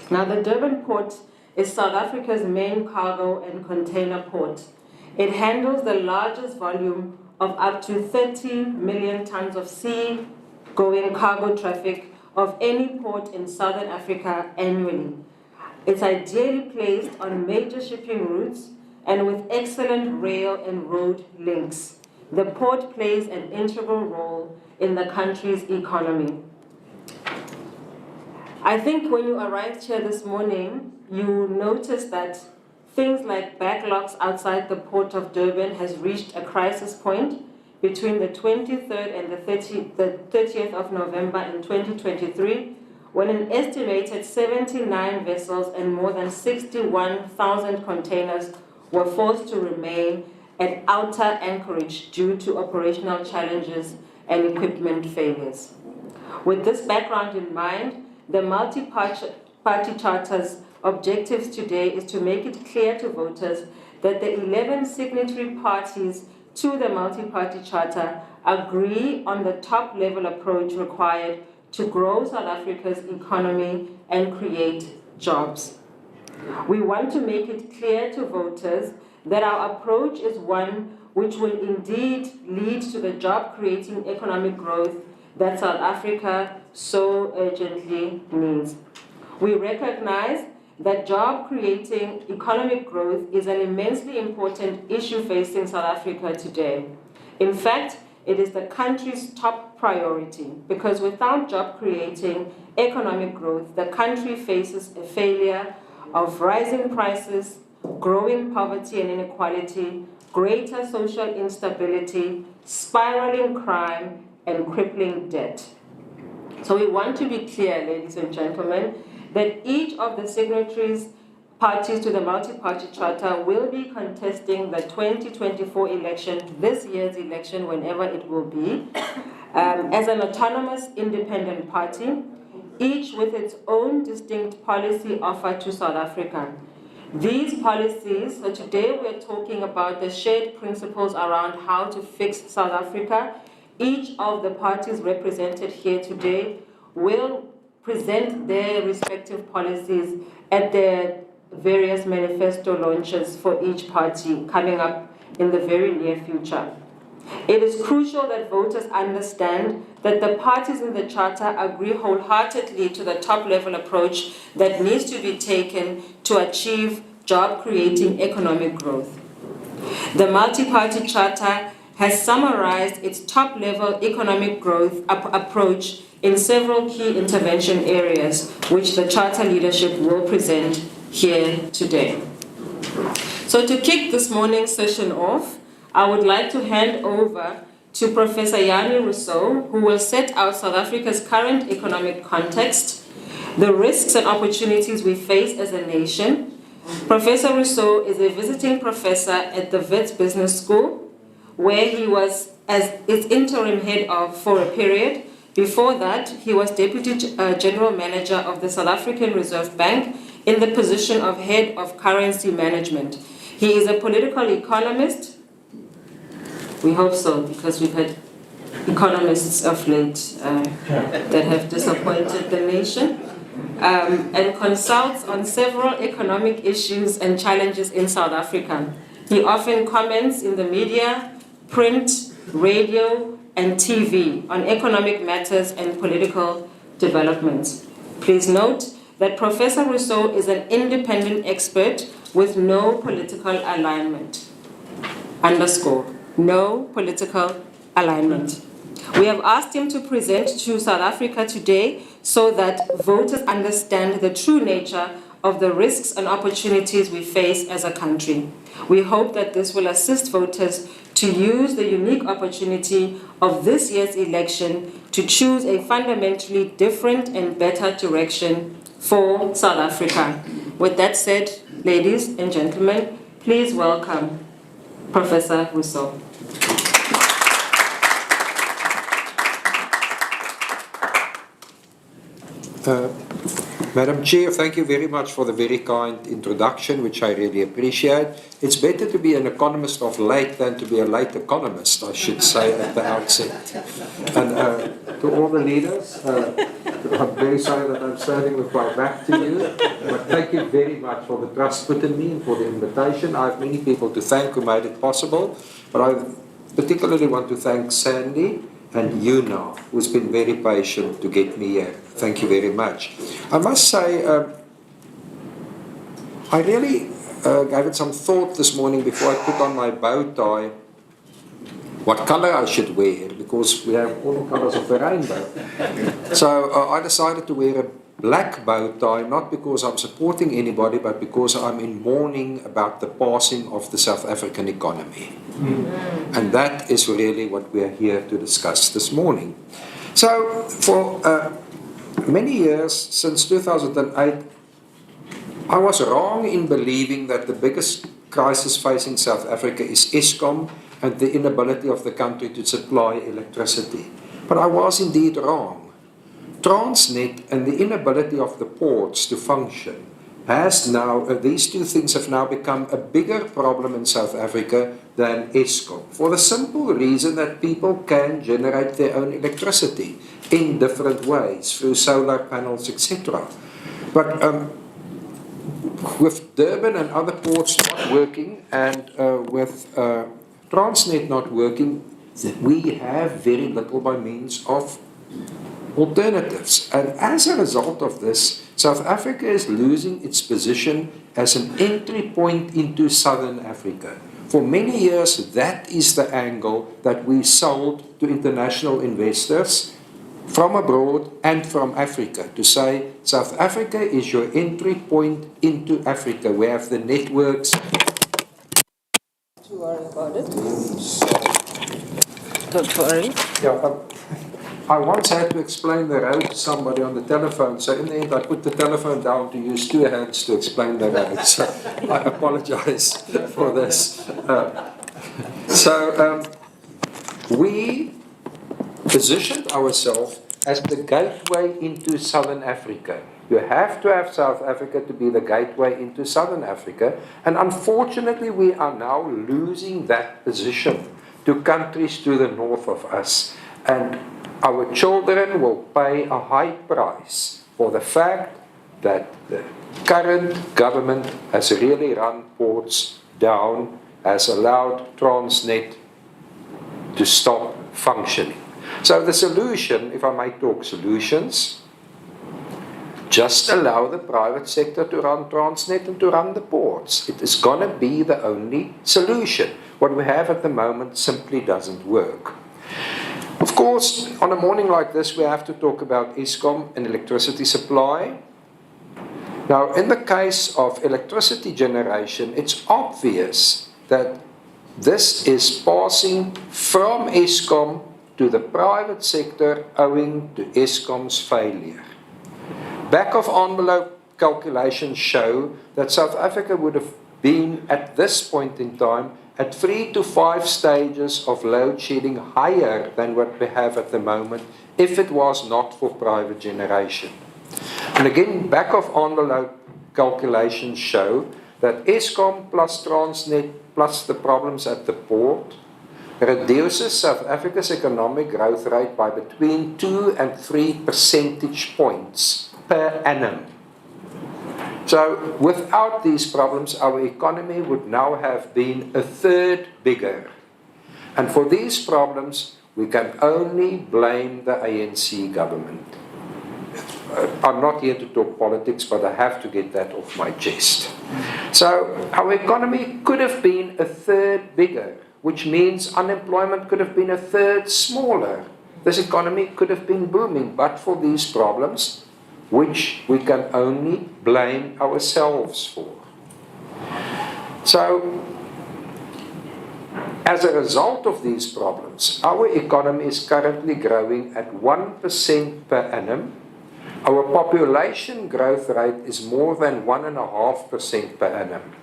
Now, the Durban port is South Africa's main cargo and container port. It handles the largest volume of up to 30 million tons of sea-going cargo traffic of any port in Southern Africa annually. It's ideally placed on major shipping routes and with excellent rail and road links. The port plays an integral role in the country's economy. I think when you arrived here this morning, you noticed that things like backlogs outside the port of Durban has reached a crisis point between the 23rd and the 30th of November in 2023, when an estimated 79 vessels and more than 61,000 containers were forced to remain at outer anchorage due to operational challenges and equipment failures. With this background in mind, the multi-party charter's objectives today is to make it clear to voters that the 11 signatory parties to the multi-party charter agree on the top-level approach required to grow South Africa's economy and create jobs. We want to make it clear to voters that our approach is one which will indeed lead to the job-creating economic growth that South Africa so urgently needs. We recognize that job-creating economic growth is an immensely important issue facing South Africa today. In fact, it is the country's top priority because without job-creating economic growth, the country faces a failure of rising prices, growing poverty and inequality, greater social instability, spiraling crime, and crippling debt. So we want to be clear, ladies and gentlemen, that each of the signatories parties to the multi-party charter will be contesting the 2024 election, this year's election, whenever it will be, as an autonomous independent party, each with its own distinct policy offer to South Africa. These policies, so today we're talking about the shared principles around how to fix South Africa. Each of the parties represented here today will present their respective policies at their various manifesto launches for each party coming up in the very near future. It is crucial that voters understand that the parties in the Charter agree wholeheartedly to the top-level approach that needs to be taken to achieve job-creating economic growth. The multi-party Charter has summarized its top-level economic growth approach in several key intervention areas, which the Charter leadership will present here today. So to kick this morning's session off, I would like to hand over to Professor Jannie Rousseau, who will set out South Africa's current economic context, the risks and opportunities we face as a nation. Professor Rousseau is a visiting professor at the Wits Business School, where he was as its interim head of for a period. Before that, he was Deputy General Manager of the South African Reserve Bank in the position of Head of Currency Management. He is a political economist. We hope so, because we've had economists of late that have disappointed the nation, and consults on several economic issues and challenges in South Africa. He often comments in the media, print, radio, and TV on economic matters and political developments. Please note that Professor Rousseau is an independent expert with no political alignment. Underscore, no political alignment. We have asked him to present to South Africa today so that voters understand the true nature of the risks and opportunities we face as a country. We hope that this will assist voters to use the unique opportunity of this year's election to choose a fundamentally different and better direction for South Africa. With that said, ladies and gentlemen, please welcome Professor Rousseau. Madam Chair, thank you very much for the very kind introduction, which I really appreciate. It's better to be an economist of late than to be a late economist, I should say at the outset. And to all the leaders, I'm very sorry that I'm standing with my back to you, but thank you very much for the trust put in me and for the invitation. I have many people to thank who made it possible, but I particularly want to thank Sandy and you now, who's been very patient to get me here. Thank you very much. I must say, I really gave it some thought this morning before I put on my bow tie what color I should wear, because we have all the colors of the rainbow. So I decided to wear a black bow tie, not because I'm supporting anybody, but because I'm in mourning about the passing of the South African economy. And that is really what we are here to discuss this morning. So for many years, since 2008, I was wrong in believing that the biggest crisis facing South Africa is Eskom and the inability of the country to supply electricity. But I was indeed wrong. Transnet and the inability of the ports to function has now, these two things have now become a bigger problem in South Africa than Eskom, for the simple reason that people can generate their own electricity in different ways, through solar panels, etc. But with Durban and other ports not working, and with Transnet not working, we have very little by means of alternatives. And as a result of this, South Africa is losing its position as an entry point into Southern Africa. For many years, that is the angle that we sold to international investors from abroad and from Africa, to say South Africa is your entry point into Africa. We have the networks. To worry about it. Don't worry. Yeah, I once had to explain the road to somebody on the telephone, so in the end I put the telephone down to use two hands to explain the road. So I apologize for this. We positioned ourselves as the gateway into Southern Africa. You have to have South Africa to be the gateway into Southern Africa, and unfortunately we are now losing that position to countries to the north of us, and our children will pay a high price for the fact that the current government has really run ports down, has allowed Transnet to stop functioning. So the solution, if I might talk solutions, just allow the private sector to run Transnet and to run the ports. It is going to be the only solution. What we have at the moment simply doesn't work. Of course, on a morning like this, we have to talk about Eskom and electricity supply. Now, in the case of electricity generation, it's obvious that this is passing from Eskom to the private sector owing to Eskom's failure. Back-of-envelope calculations show that South Africa would have been, at this point in time, at 3 to 5 stages of load shedding higher than what we have at the moment if it was not for private generation. And again, back-of-envelope calculations show that Eskom plus Transnet plus the problems at the port reduces South Africa's economic growth rate by between 2 and 3 percentage points per annum. So without these problems, our economy would now have been a third bigger. And for these problems, we can only blame the ANC government. I'm not here to talk politics, but I have to get that off my chest. So our economy could have been a third bigger, which means unemployment could have been a third smaller. This economy could have been booming, but for these problems, which we can only blame ourselves for. So, as a result of these problems, our economy is currently growing at 1% per annum. Our population growth rate is more than 1.5% per annum.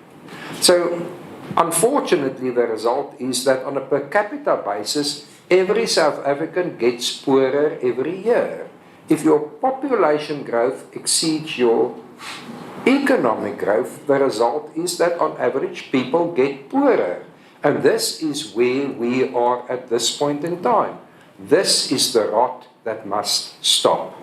So, unfortunately, the result is that on a per capita basis, every South African gets poorer every year. If your population growth exceeds your economic growth, the result is that on average people get poorer. And this is where we are at this point in time. This is the rot that must stop.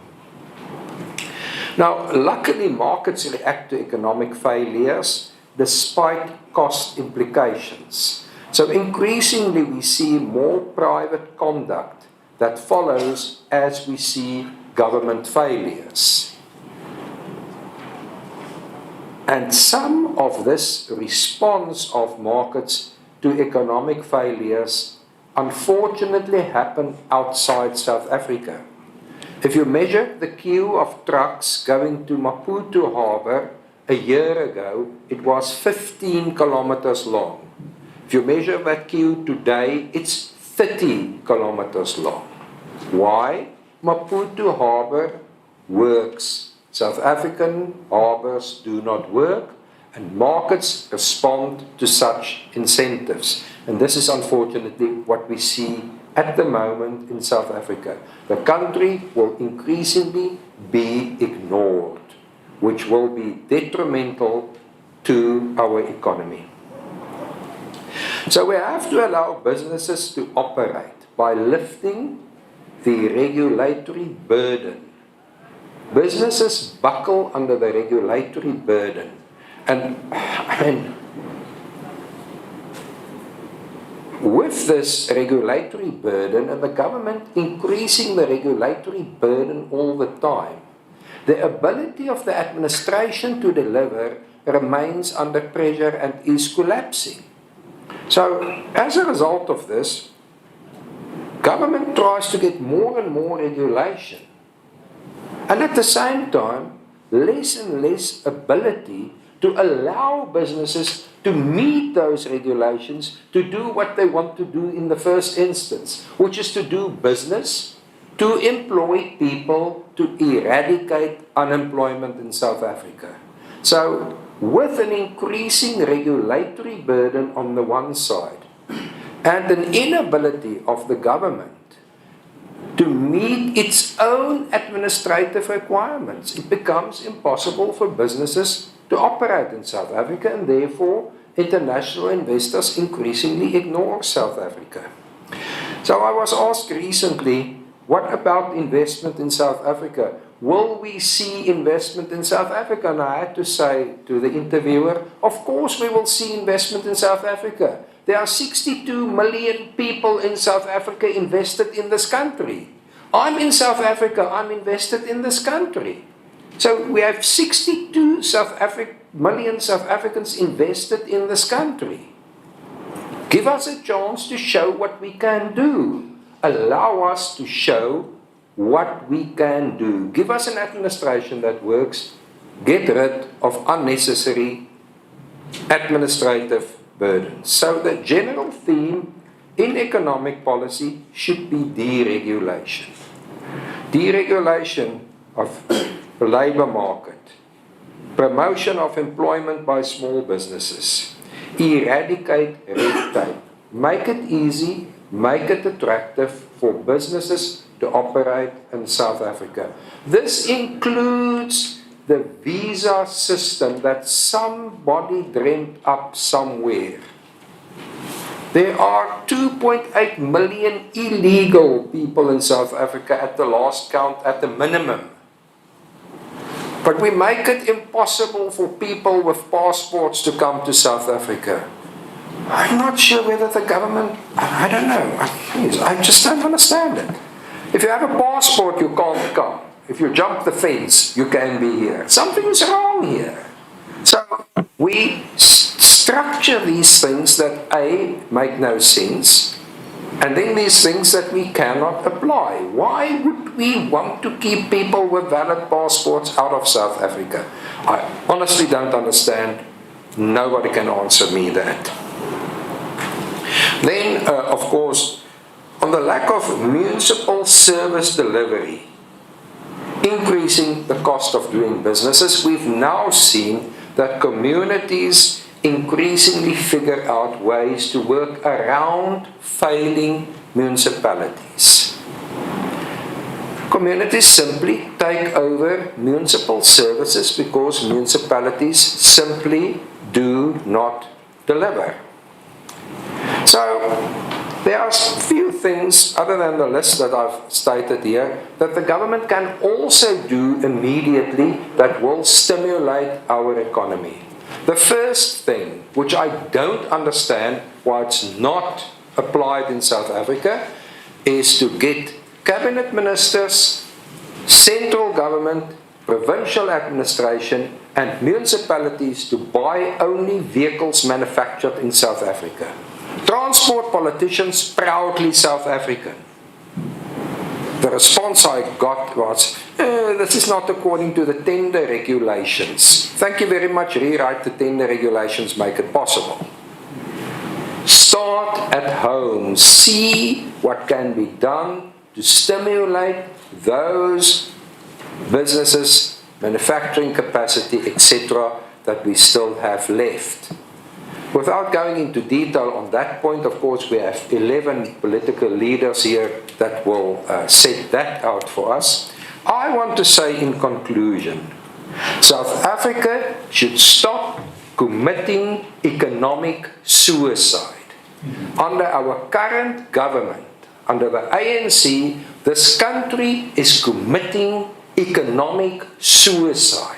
Now, luckily, markets react to economic failures despite cost implications. So increasingly, we see more private conduct that follows as we see government failures. And some of this response of markets to economic failures unfortunately happen outside South Africa. If you measure the queue of trucks going to Maputo Harbour a year ago, it was 15 kilometers long. If you measure that queue today, it's 30 kilometers long. Why? Maputo Harbour works. South African harbours do not work, and markets respond to such incentives. And this is unfortunately what we see at the moment in South Africa. The country will increasingly be ignored, which will be detrimental to our economy. So we have to allow businesses to operate by lifting the regulatory burden. Businesses buckle under the regulatory burden. And with this regulatory burden and the government increasing the regulatory burden all the time, the ability of the administration to deliver remains under pressure and is collapsing. So, as a result of this, government tries to get more and more regulation, and at the same time, less and less ability to allow businesses to meet those regulations, to do what they want to do in the first instance, which is to do business, to employ people, to eradicate unemployment in South Africa. So, with an increasing regulatory burden on the one side, and an inability of the government to meet its own administrative requirements, it becomes impossible for businesses to operate in South Africa, and therefore international investors increasingly ignore South Africa. So I was asked recently, what about investment in South Africa? Will we see investment in South Africa? And I had to say to the interviewer, of course we will see investment in South Africa. There are 62 million people in South Africa invested in this country. I'm in South Africa, I'm invested in this country. So we have 62 million South Africans invested in this country. Give us a chance to show what we can do. Allow us to show what we can do. Give us an administration that works. Get rid of unnecessary administrative burdens. So the general theme in economic policy should be deregulation. Deregulation of the labour market. Promotion of employment by small businesses. Eradicate red tape. Make it easy, make it attractive for businesses to operate in South Africa. This includes the visa system that somebody dreamt up somewhere. There are 2.8 million illegal people in South Africa at the last count, at the minimum. But we make it impossible for people with passports to come to South Africa. I'm not sure whether the government, I don't know, I just don't understand it. If you have a passport, you can't come. If you jump the fence, you can be here. Something's wrong here. So we structure these things that A, make no sense, and then these things that we cannot apply. Why would we want to keep people with valid passports out of South Africa? I honestly don't understand. Nobody can answer me that. Then, of course, on the lack of municipal service delivery, increasing the cost of doing businesses, we've now seen that communities increasingly figure out ways to work around failing municipalities. Communities simply take over municipal services because municipalities simply do not deliver. So, There are few things, other than the list that I've stated here, that the government can also do immediately that will stimulate our economy. The first thing, which I don't understand why it's not applied in South Africa, is to get cabinet ministers, central government, provincial administration, and municipalities to buy only vehicles manufactured in South Africa. Transport politicians proudly South African. The response I got was, this is not according to the tender regulations. Thank you very much, rewrite the tender regulations, make it possible. Start at home, see what can be done to stimulate those businesses, manufacturing capacity, etc., that we still have left. Without going into detail on that point, of course, we have 11 political leaders here that will set that out for us. I want to say in conclusion, South Africa should stop committing economic suicide. Under our current government, under the ANC, this country is committing economic suicide.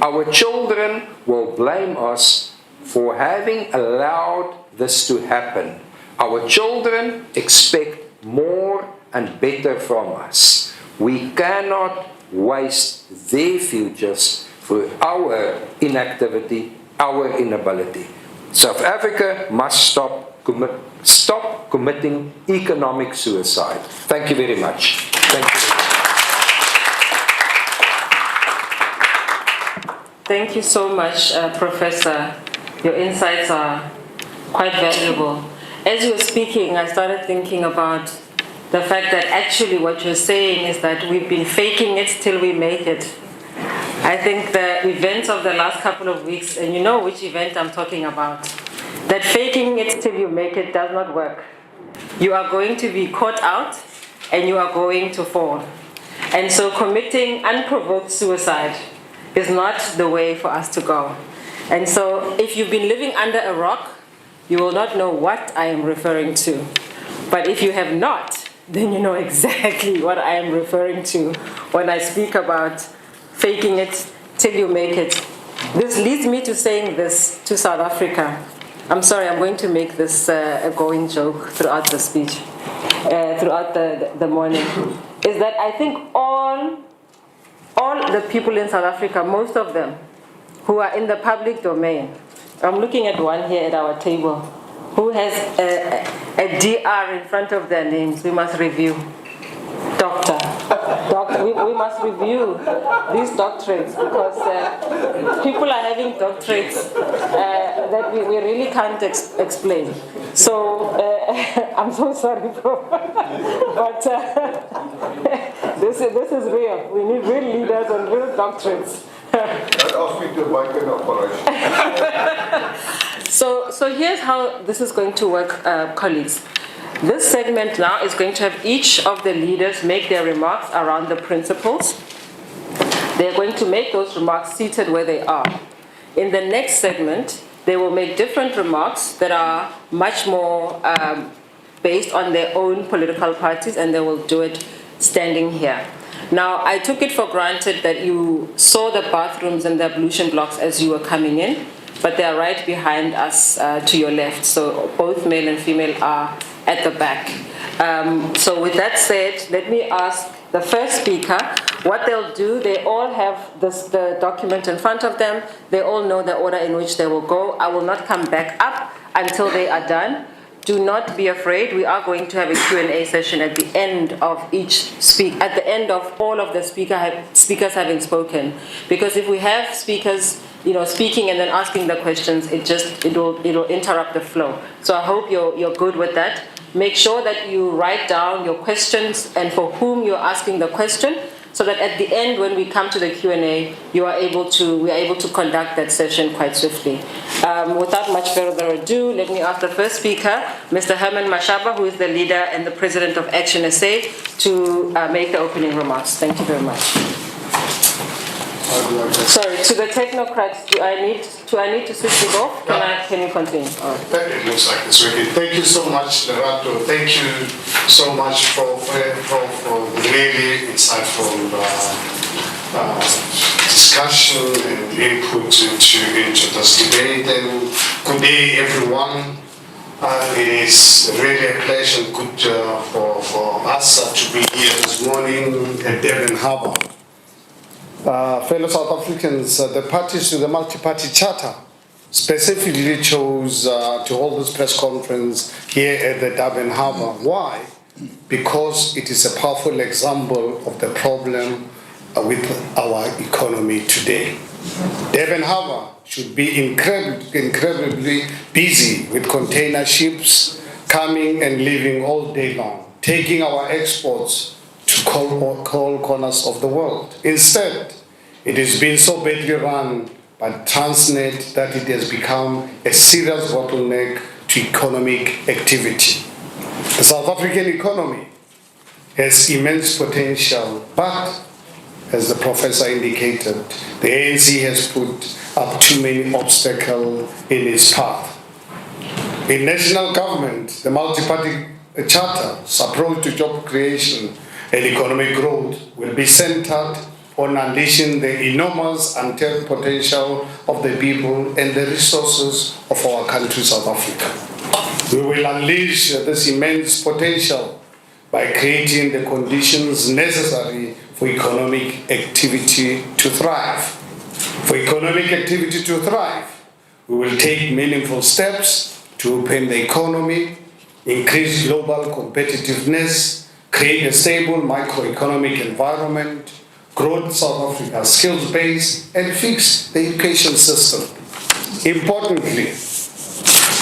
Our children will blame us for having allowed this to happen. Our children expect more and better from us. We cannot waste their futures for our inactivity, our inability. South Africa must stop committing economic suicide. Thank you very much. Thank you very much. Thank you so much, Professor. Your insights are quite valuable. As you were speaking, I started thinking about the fact that actually what you're saying is that we've been faking it till we make it. I think the events of the last couple of weeks, and you know which event I'm talking about, that faking it till you make it does not work. You are going to be caught out and you are going to fall. And so committing unprovoked suicide is not the way for us to go. And so if you've been living under a rock, you will not know what I am referring to. But if you have not, then you know exactly what I am referring to when I speak about faking it till you make it. This leads me to saying this to South Africa. I'm sorry, I'm going to make this a going joke throughout the speech, throughout the morning, is that I think all the people in South Africa, most of them, who are in the public domain, I'm looking at one here at our table, who has a DR in front of their names. We must review. Doctor. We must review these doctorates because people are having doctorates that we really can't explain. So I'm so sorry, bro. But this is real. We need real leaders and real doctorates. That asked me to make an operation. So here's how this is going to work, colleagues. This segment now is going to have each of the leaders make their remarks around the principles. They're going to make those remarks seated where they are. In the next segment, they will make different remarks that are much more based on their own political parties, and they will do it standing here. Now, I took it for granted that you saw the bathrooms and the ablution blocks as you were coming in, but they are right behind us to your left. So both male and female are at the back. So with that said, let me ask the first speaker what they'll do. They all have the document in front of them. They all know the order in which they will go. I will not come back up until they are done. Do not be afraid. We are going to have a Q&A session at the end of each at the end of all of the speakers having spoken. Because if we have speakers, speaking and then asking the questions, it'll interrupt the flow. So I hope you're good with that. Make sure that you write down your questions and for whom you're asking the question, so that at the end, when we come to the Q&A, we are able to conduct that session quite swiftly. Without much further ado, let me ask the first speaker, Mr. Herman Mashaba, who is the leader and the president of Action SA, to make the opening remarks. Thank you very much. Sorry, to the technocrats, do I need to switch it off? Can you continue? It looks like it's working. Thank you so much, Lerato. Thank you so much for the really insightful discussion and input into this debate. And good day, everyone. It is really a pleasure and good for us to be here this morning at Durban Harbour. Fellow South Africans, the parties to the multi-party charter specifically chose to hold this press conference here at the Durban Harbour. Why? Because it is a powerful example of the problem with our economy today. Durban Harbour should be incredibly busy with container ships coming and leaving all day long, taking our exports to all corners of the world. Instead, it has been so badly run by Transnet that it has become a serious bottleneck to economic activity. The South African economy has immense potential, but as the professor indicated, the ANC has put up too many obstacles in its path. In national government, the multi-party charter's approach to job creation and economic growth will be centered on unleashing the enormous untapped potential of the people and the resources of our country, South Africa. We will unleash this immense potential by creating the conditions necessary for economic activity to thrive. For economic activity to thrive, we will take meaningful steps to open the economy, increase global competitiveness, create a stable macroeconomic environment, grow South Africa's skills base, and fix the education system. Importantly,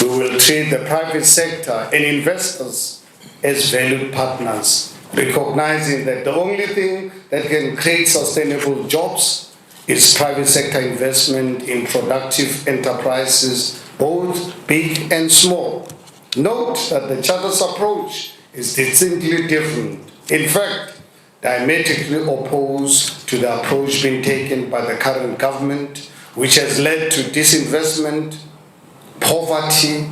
we will treat the private sector and investors as valued partners, recognizing that the only thing that can create sustainable jobs is private sector investment in productive enterprises, both big and small. Note that the Charter's approach is distinctly different. In fact, diametrically opposed to the approach being taken by the current government, which has led to disinvestment, poverty,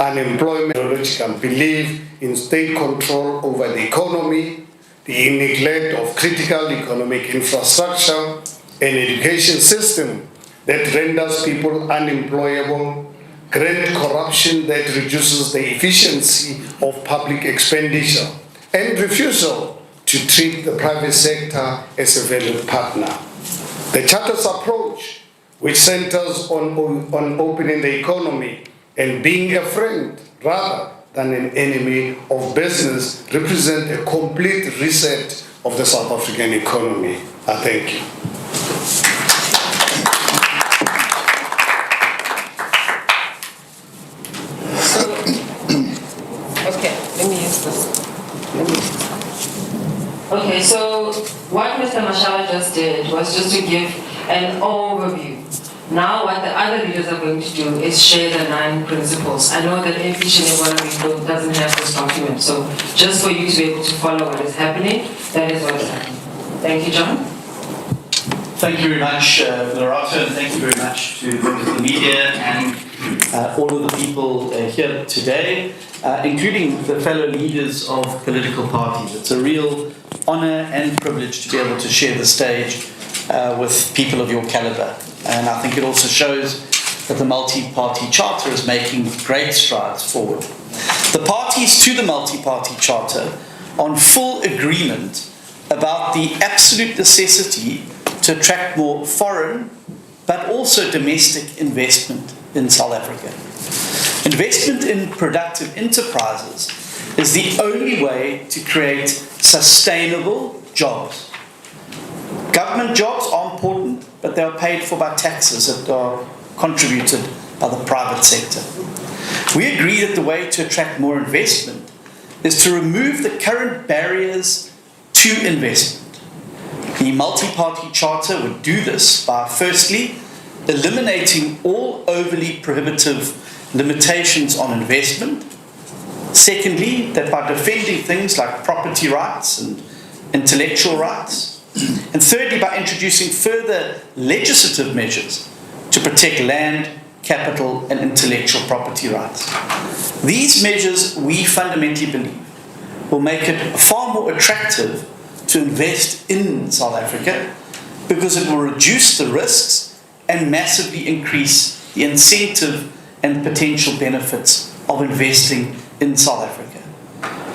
unemployment, ideological belief in state control over the economy, the neglect of critical economic infrastructure, an education system that renders people unemployable, grand corruption that reduces the efficiency of public expenditure, and refusal to treat the private sector as a valued partner. The Charter's approach, which centers on opening the economy and being a friend rather than an enemy of business, represents a complete reset of the South African economy. I thank you. Okay, let me use this. Okay, so what Mr. Mashaba just did was just to give an overview. Now what the other leaders are going to do is share the 9 principles. I know that each and every one of you doesn't have this document, so just for you to be able to follow what is happening, that is what is happening. Thank you, John. Thank you very much, Lerato, and thank you very much to the media and all of the people here today, including the fellow leaders of political parties. It's a real honor and privilege to be able to share the stage with people of your caliber. And I think it also shows that the multi-party charter is making great strides forward. The parties to the multi-party charter are in full agreement about the absolute necessity to attract more foreign but also domestic investment in South Africa. Investment in productive enterprises is the only way to create sustainable jobs. Government jobs are important, but they are paid for by taxes that are contributed by the private sector. We agree that the way to attract more investment is to remove the current barriers to investment. The multi-party charter would do this by, firstly, eliminating all overly prohibitive limitations on investment. Secondly, that by defending things like property rights and intellectual rights. And thirdly, by introducing further legislative measures to protect land, capital, and intellectual property rights. These measures, we fundamentally believe, will make it far more attractive to invest in South Africa because it will reduce the risks and massively increase the incentive and potential benefits of investing in South Africa.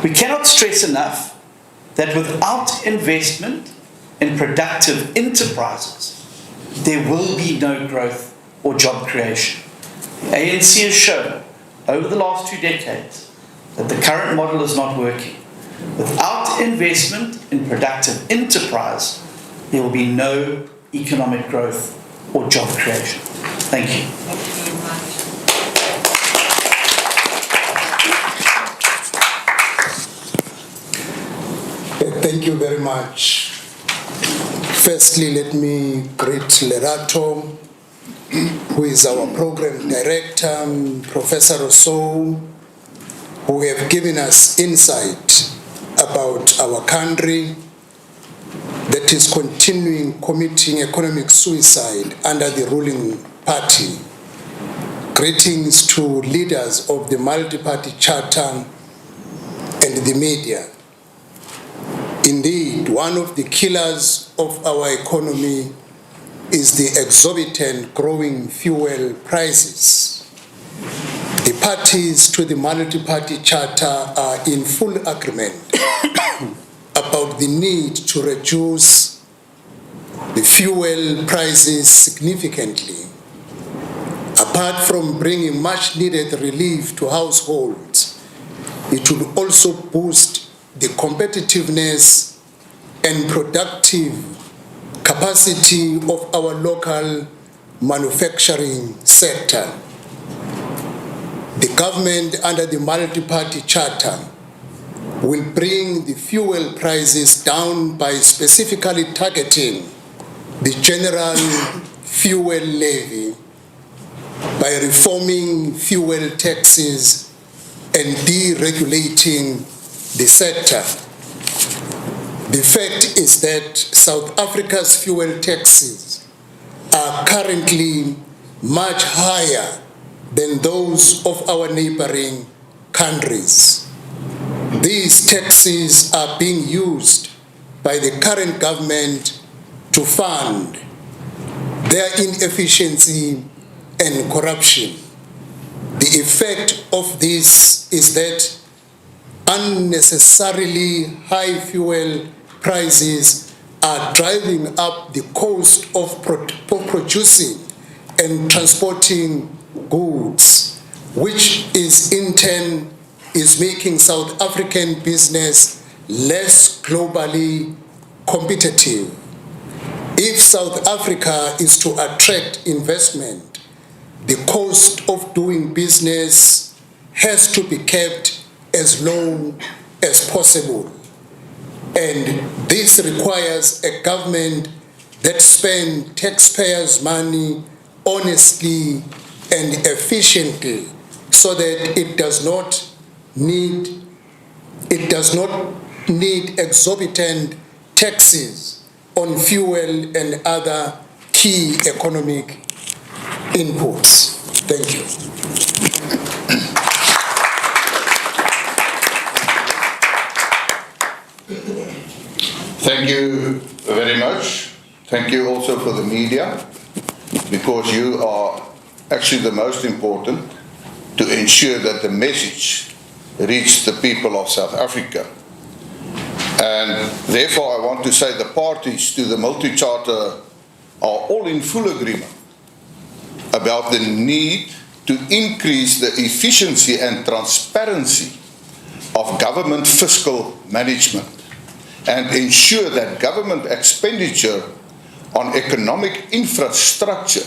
We cannot stress enough that without investment in productive enterprises, there will be no growth or job creation. The ANC has shown over the last 2 decades that the current model is not working. Without investment in productive enterprise, there will be no economic growth or job creation. Thank you. Thank you very much. Firstly, let me greet Lerato, who is our program director, Professor Rousseau, who have given us insight about our country that is continuing committing economic suicide under the ruling party. Greetings to leaders of the multi-party charter and the media. Indeed, one of the killers of our economy is the exorbitant growing fuel prices. The parties to the multi-party charter are in full agreement about the need to reduce the fuel prices significantly. Apart from bringing much needed relief to households, it will also boost the competitiveness and productive capacity of our local manufacturing sector. The government under the multi-party charter will bring the fuel prices down by specifically targeting the general fuel levy, by reforming fuel taxes and deregulating the sector. The fact is that South Africa's fuel taxes are currently much higher than those of our neighboring countries. These taxes are being used by the current government to fund their inefficiency and corruption. The effect of this is that unnecessarily high fuel prices are driving up the cost of producing and transporting goods, which is in turn is making South African business less globally competitive. If South Africa is to attract investment, the cost of doing business has to be kept as low as possible. And this requires a government that spends taxpayers' money honestly and efficiently, so that it does not need exorbitant taxes on fuel and other key economic inputs. Thank you. Thank you very much. Thank you also for the media, because you are actually the most important to ensure that the message reaches the people of South Africa. And therefore I want to say the parties to the multi-charter are all in full agreement about the need to increase the efficiency and transparency of government fiscal management and ensure that government expenditure on economic infrastructure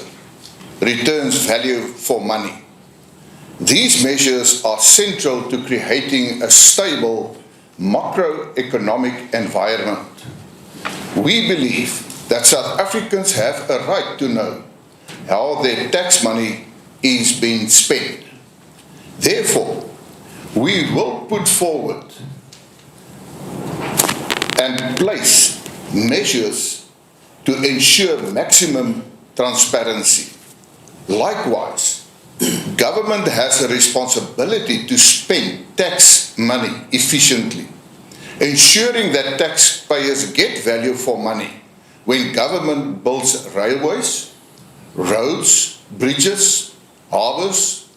returns value for money. These measures are central to creating a stable macroeconomic environment. We believe that South Africans have a right to know how their tax money is being spent. Therefore, we will put forward and place measures to ensure maximum transparency. Likewise, government has a responsibility to spend tax money efficiently, ensuring that taxpayers get value for money when government builds railways, roads, bridges, harbours,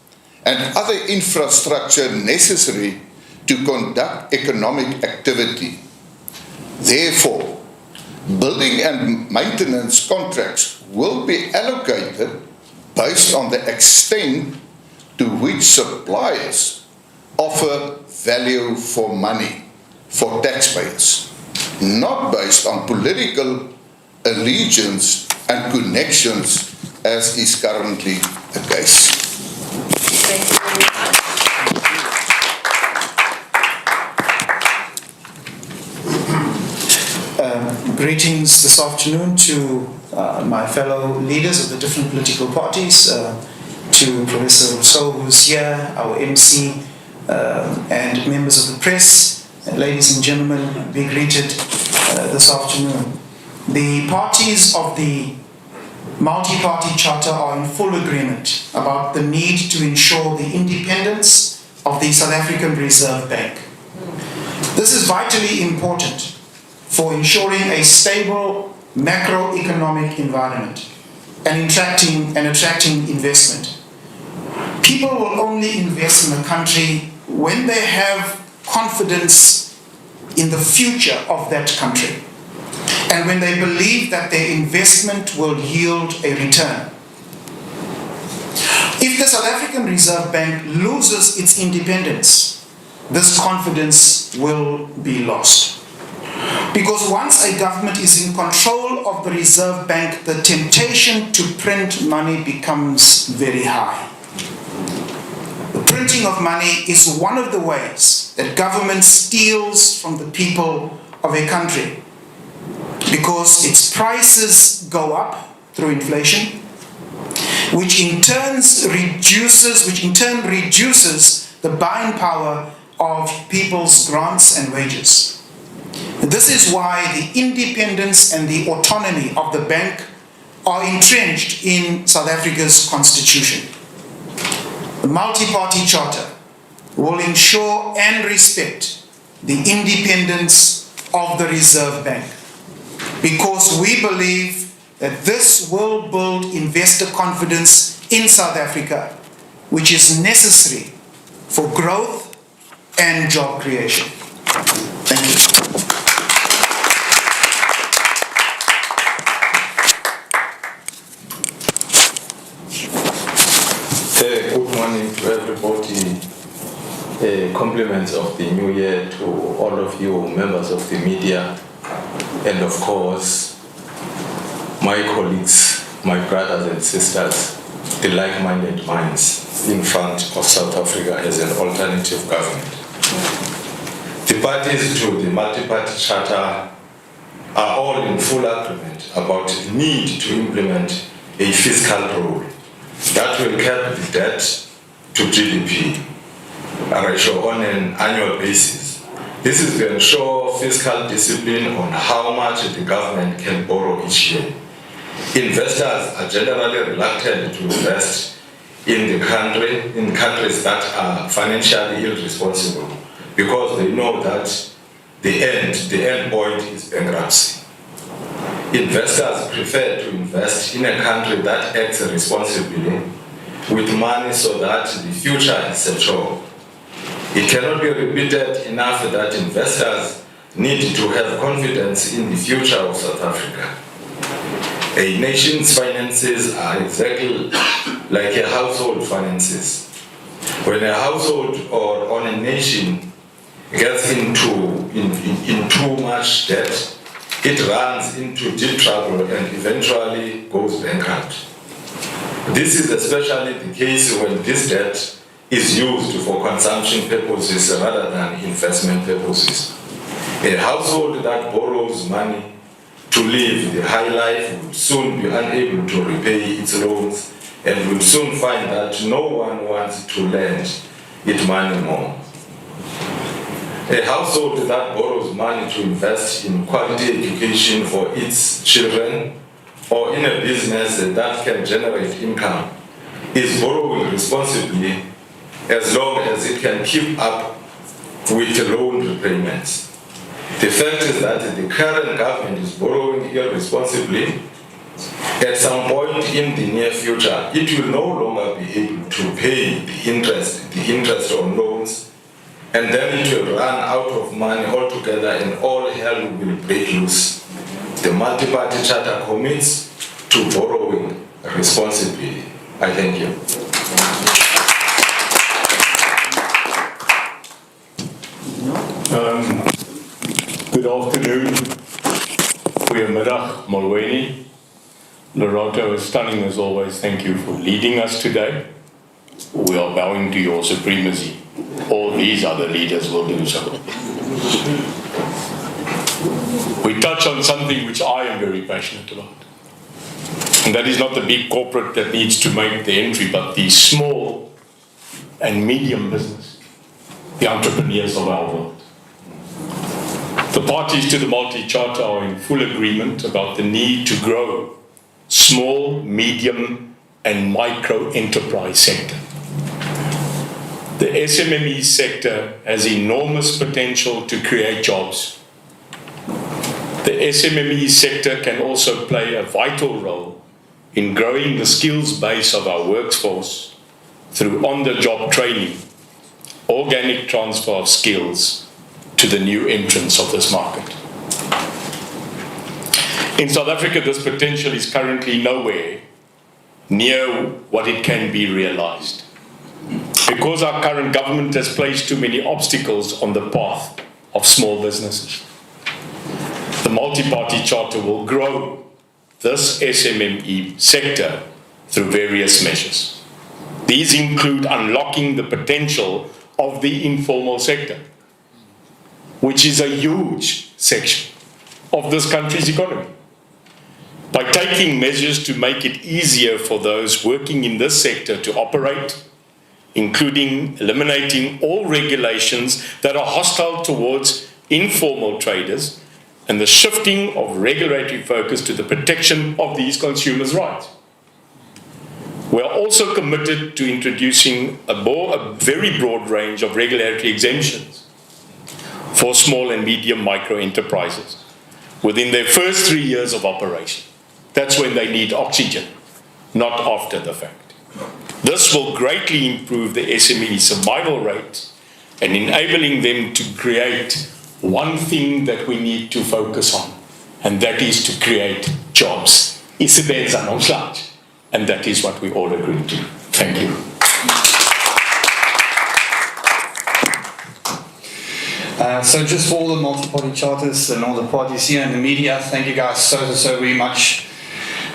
and other infrastructure necessary to conduct economic activity. Therefore, building and maintenance contracts will be allocated based on the extent to which suppliers offer value for money for taxpayers, not based on political allegiance and connections as is currently the case. Thank you very much. Greetings this afternoon to my fellow leaders of the different political parties, to Professor Rousseau, who's here, our MC, and members of the press. Ladies and gentlemen, be greeted this afternoon. The parties of the multi-party charter are in full agreement about the need to ensure the independence of the South African Reserve Bank. This is vitally important for ensuring a stable macroeconomic environment and attracting investment. People will only invest in a country when they have confidence in the future of that country and when they believe that their investment will yield a return. If the South African Reserve Bank loses its independence, this confidence will be lost. Because once a government is in control of the Reserve Bank, the temptation to print money becomes very high. The printing of money is one of the ways that government steals from the people of a country, because its prices go up through inflation, which in turn reduces the buying power of people's grants and wages. This is why the independence and the autonomy of the bank are entrenched in South Africa's constitution. The multi-party charter will ensure and respect the independence of the Reserve Bank, because we believe that this will build investor confidence in South Africa, which is necessary for growth and job creation. Thank you. Good morning to everybody. Compliments of the new year to all of you members of the media, and of course my colleagues, my brothers and sisters, the like-minded minds in front of South Africa as an alternative government. The parties to the multi-party charter are all in full agreement about the need to implement a fiscal rule that will curb the debt to GDP ratio on an annual basis. This is to ensure fiscal discipline on how much the government can borrow each year. Investors are generally reluctant to invest in countries that are financially irresponsible, because they know that the end point is bankruptcy. Investors prefer to invest in a country that acts responsibly with money so that the future is secure. It cannot be repeated enough that investors need to have confidence in the future of South Africa. A nation's finances are exactly like a household finances. When a household or on a nation gets in too much debt, it runs into deep trouble and eventually goes bankrupt. This is especially the case when this debt is used for consumption purposes rather than investment purposes. A household that borrows money to live the high life will soon be unable to repay its loans and will soon find that no one wants to lend it money more. A household that borrows money to invest in quality education for its children or in a business that can generate income is borrowing responsibly as long as it can keep up with loan repayments. The fact is that the current government is borrowing irresponsibly. At some point in the near future, it will no longer be able to pay the interest on loans, and then it will run out of money altogether and all hell will break loose. The multi-party charter commits to borrowing responsibly. I thank you. Good afternoon. Goeiemiddag, Molweni. Lerato is stunning as always. Thank you for leading us today. We are bowing to your supremacy. All these other leaders will do so. We touch on something which I am very passionate about. And that is not the big corporate that needs to make the entry, but the small and medium business, the entrepreneurs of our world. The parties to the multi-charter are in full agreement about the need to grow small, medium, and micro enterprise sector. The SMME sector has enormous potential to create jobs. The SMME sector can also play a vital role in growing the skills base of our workforce through on-the-job training, organic transfer of skills to the new entrants of this market. In South Africa, this potential is currently nowhere near what it can be realized, because our current government has placed too many obstacles on the path of small businesses. The multi-party charter will grow this SMME sector through various measures. These include unlocking the potential of the informal sector, which is a huge section of this country's economy. By taking measures to make it easier for those working in this sector to operate, including eliminating all regulations that are hostile towards informal traders and the shifting of regulatory focus to the protection of these consumers' rights. We are also committed to introducing a very broad range of regulatory exemptions for small and medium micro enterprises within their first 3 years of operation. That's when they need oxygen, not after the fact. This will greatly improve the SME survival rate and enabling them to create one thing that we need to focus on, and that is to create jobs. Isebenza nomhlanje. And that is what we all agree to. Thank you. So just for all the multi-party charters and all the parties here and the media, thank you guys so very much.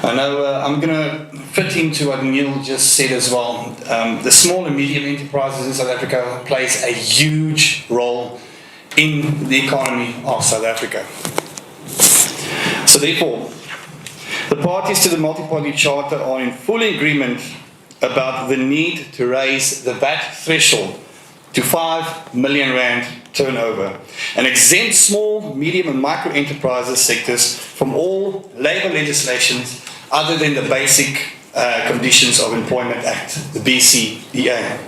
I know I'm going to fit into what Neil just said as well. The small and medium enterprises in South Africa plays a huge role in the economy of South Africa. So therefore, the parties to the multi-party charter are in full agreement about the need to raise the VAT threshold to 5 million rand turnover and exempt small, medium and micro enterprises sectors from all labour legislations other than the basic Conditions of Employment Act, the BCEA.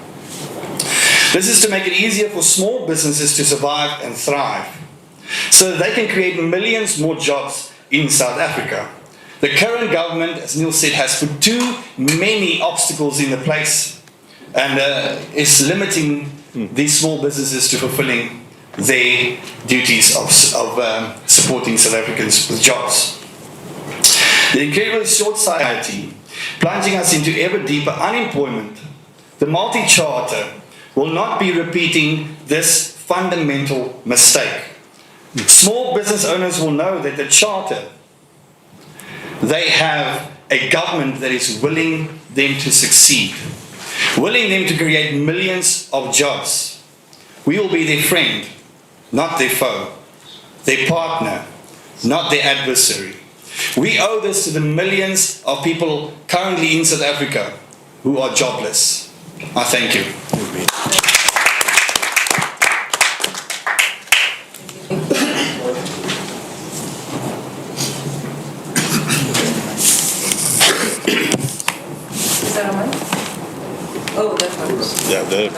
This is to make it easier for small businesses to survive and thrive so that they can create millions more jobs in South Africa. The current government, as Neil said, has put too many obstacles in the place and is limiting these small businesses to fulfilling their duties of supporting South Africans with jobs. The incredible short society plunging us into ever deeper unemployment, the multi-charter will not be repeating this fundamental mistake. Small business owners will know that the charter, they have a government that is willing them to succeed, willing them to create millions of jobs. We will be their friend, not their foe, their partner, not their adversary. We owe this to the millions of people currently in South Africa who are jobless. I thank you. Herman? Oh, that one. Yeah, there.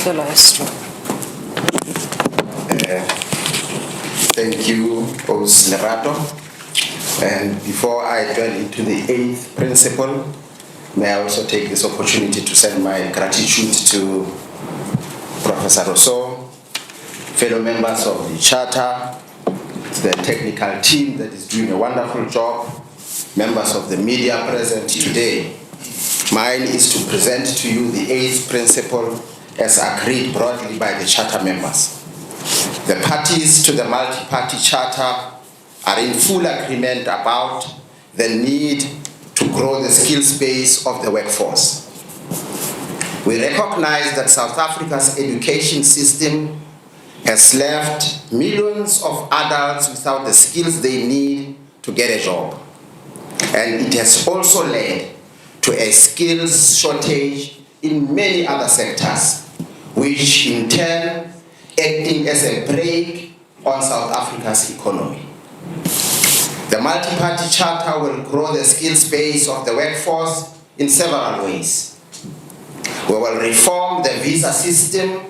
The last one. Thank you, Os Lerato. And before I dwell into the 8th principle, may I also take this opportunity to send my gratitude to Professor Rousseau, fellow members of the Charter, the technical team that is doing a wonderful job, members of the media present today. Mine is to present to you the 8th principle as agreed broadly by the Charter members. The parties to the multi-party Charter are in full agreement about the need to grow the skills base of the workforce. We recognize that South Africa's education system has left millions of adults without the skills they need to get a job. And it has also led to a skills shortage in many other sectors, which in turn acting as a brake on South Africa's economy. The multi-party charter will grow the skills base of the workforce in several ways. We will reform the visa system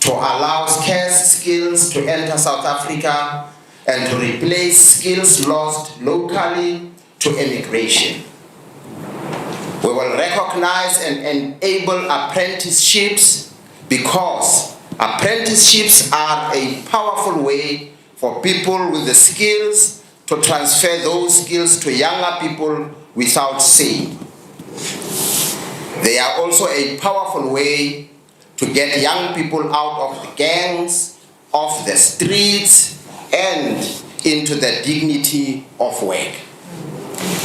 to allow scarce skills to enter South Africa and to replace skills lost locally to immigration. We will recognize and enable apprenticeships because apprenticeships are a powerful way for people with the skills to transfer those skills to younger people without shame. They are also a powerful way to get young people out of the gangs, off the streets, and into the dignity of work.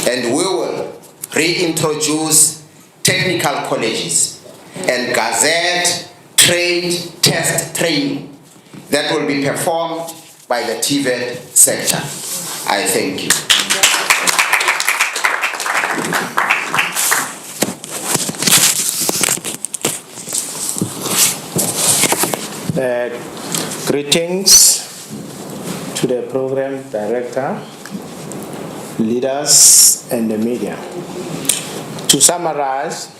And we will reintroduce technical colleges and gazette trade test training that will be performed by the TVET sector. I thank you. Greetings to the program director, leaders, and the media. To summarize,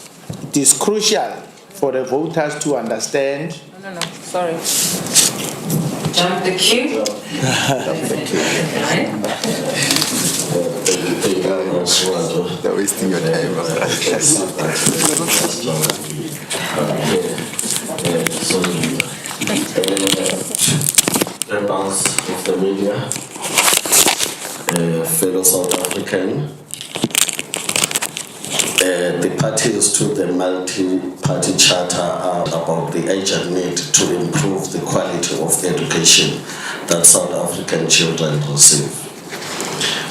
it is crucial for the voters to understand. No, sorry. Jump the queue. They're wasting your time. Members of the media, fellow South African, the parties to the multi-party charter are about the urgent need to improve the quality of education that South African children receive.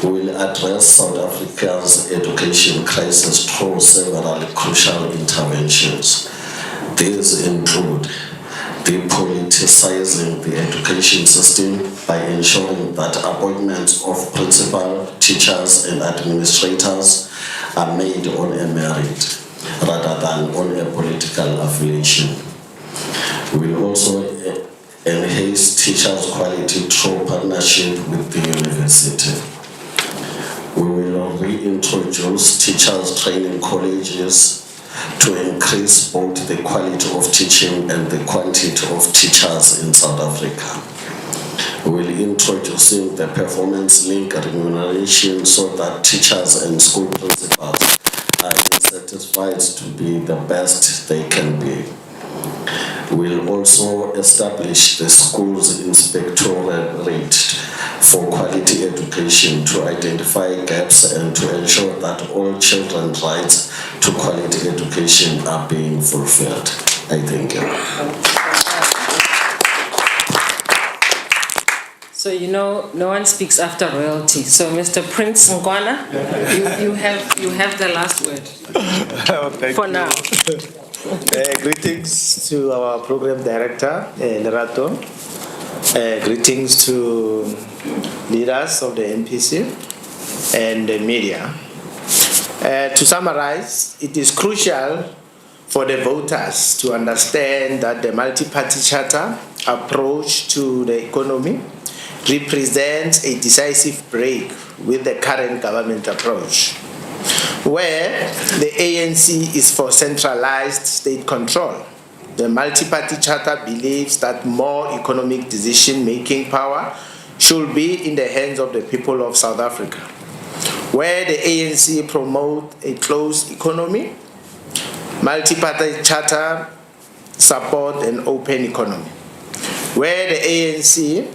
We will address South Africa's education crisis through several crucial interventions. These include depoliticizing the education system by ensuring that appointments of principal, teachers, and administrators are made on a merit rather than on a political affiliation. We will also enhance teachers' quality through partnership with the university. We will reintroduce teachers' training colleges to increase both the quality of teaching and the quantity of teachers in South Africa. We will introduce the performance-linked remuneration so that teachers and school principals are incentivized to be the best they can be. We will also establish the school's inspectorate for quality education to identify gaps and to ensure that all children's rights to quality education are being fulfilled. I thank you. So you know, no one speaks after royalty. So Mr. Prince Ngwana, you have the last word for now. Greetings to our program director, Lerato. Greetings to leaders of the MPC and the media. To summarize, it is crucial for the voters to understand that the multi-party charter approach to the economy represents a decisive break with the current government approach, where the ANC is for centralized state control. The multi-party charter believes that more economic decision-making power should be in the hands of the people of South Africa, where the ANC promotes a closed economy. Multi-party charter support an open economy, where the ANC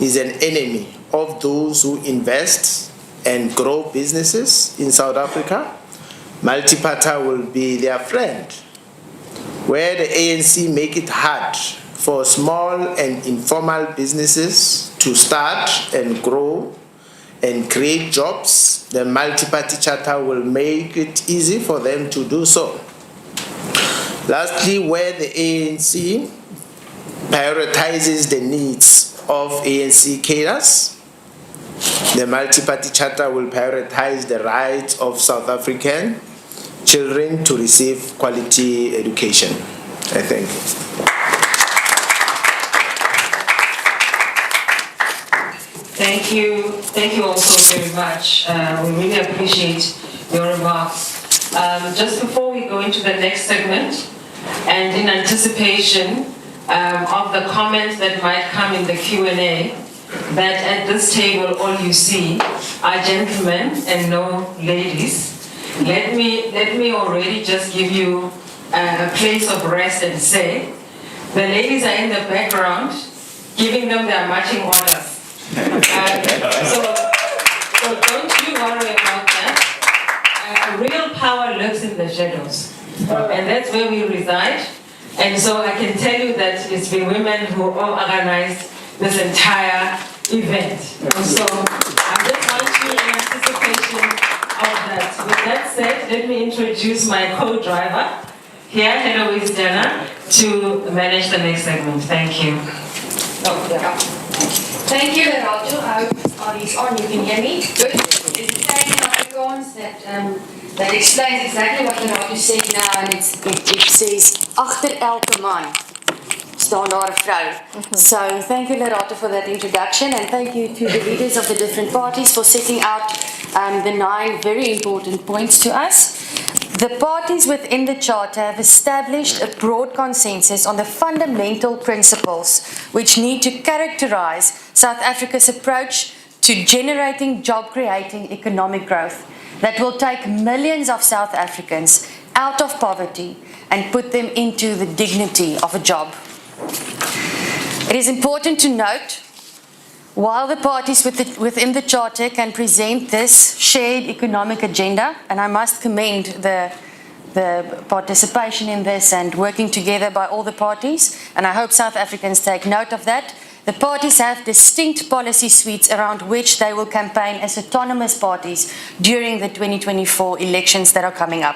is an enemy of those who invest and grow businesses in South Africa. Multi-party will be their friend, where the ANC make it hard for small and informal businesses to start and grow and create jobs. The multi-party charter will make it easy for them to do so. Lastly, where the ANC prioritizes the needs of ANC cadres, the multi-party charter will prioritize the rights of South African children to receive quality education. I thank you. Thank you also very much. We really appreciate your remarks. Just before we go into the next segment, and in anticipation of the comments that might come in the Q&A, that at this table all you see are gentlemen and no ladies. Let me already just give you a place of rest and say, the ladies are in the background giving them their marching orders. So don't you worry about that. Real power lives in the shadows, and that's where we reside. And so I can tell you that it's been women who organized this entire event. And so I just want you in anticipation of that. With that said, let me introduce my co-driver here, Heloise Jenner, to manage the next segment. Thank you. Thank you, Lerato. I hope it's on. You can hear me. Good. It's saying in Afrikaans that explains exactly what Lerato said now, and it says, "Agter elke man staan daar 'n vrou." So thank you, Lerato, for that introduction, and thank you to the leaders of the different parties for setting out the 9 very important points to us. The parties within the Charter have established a broad consensus on the fundamental principles which need to characterize South Africa's approach to generating job-creating economic growth that will take millions of South Africans out of poverty and put them into the dignity of a job. It is important to note, while the parties within the Charter can present this shared economic agenda, and I must commend the participation in this and working together by all the parties, and I hope South Africans take note of that, the parties have distinct policy suites around which they will campaign as autonomous parties during the 2024 elections that are coming up.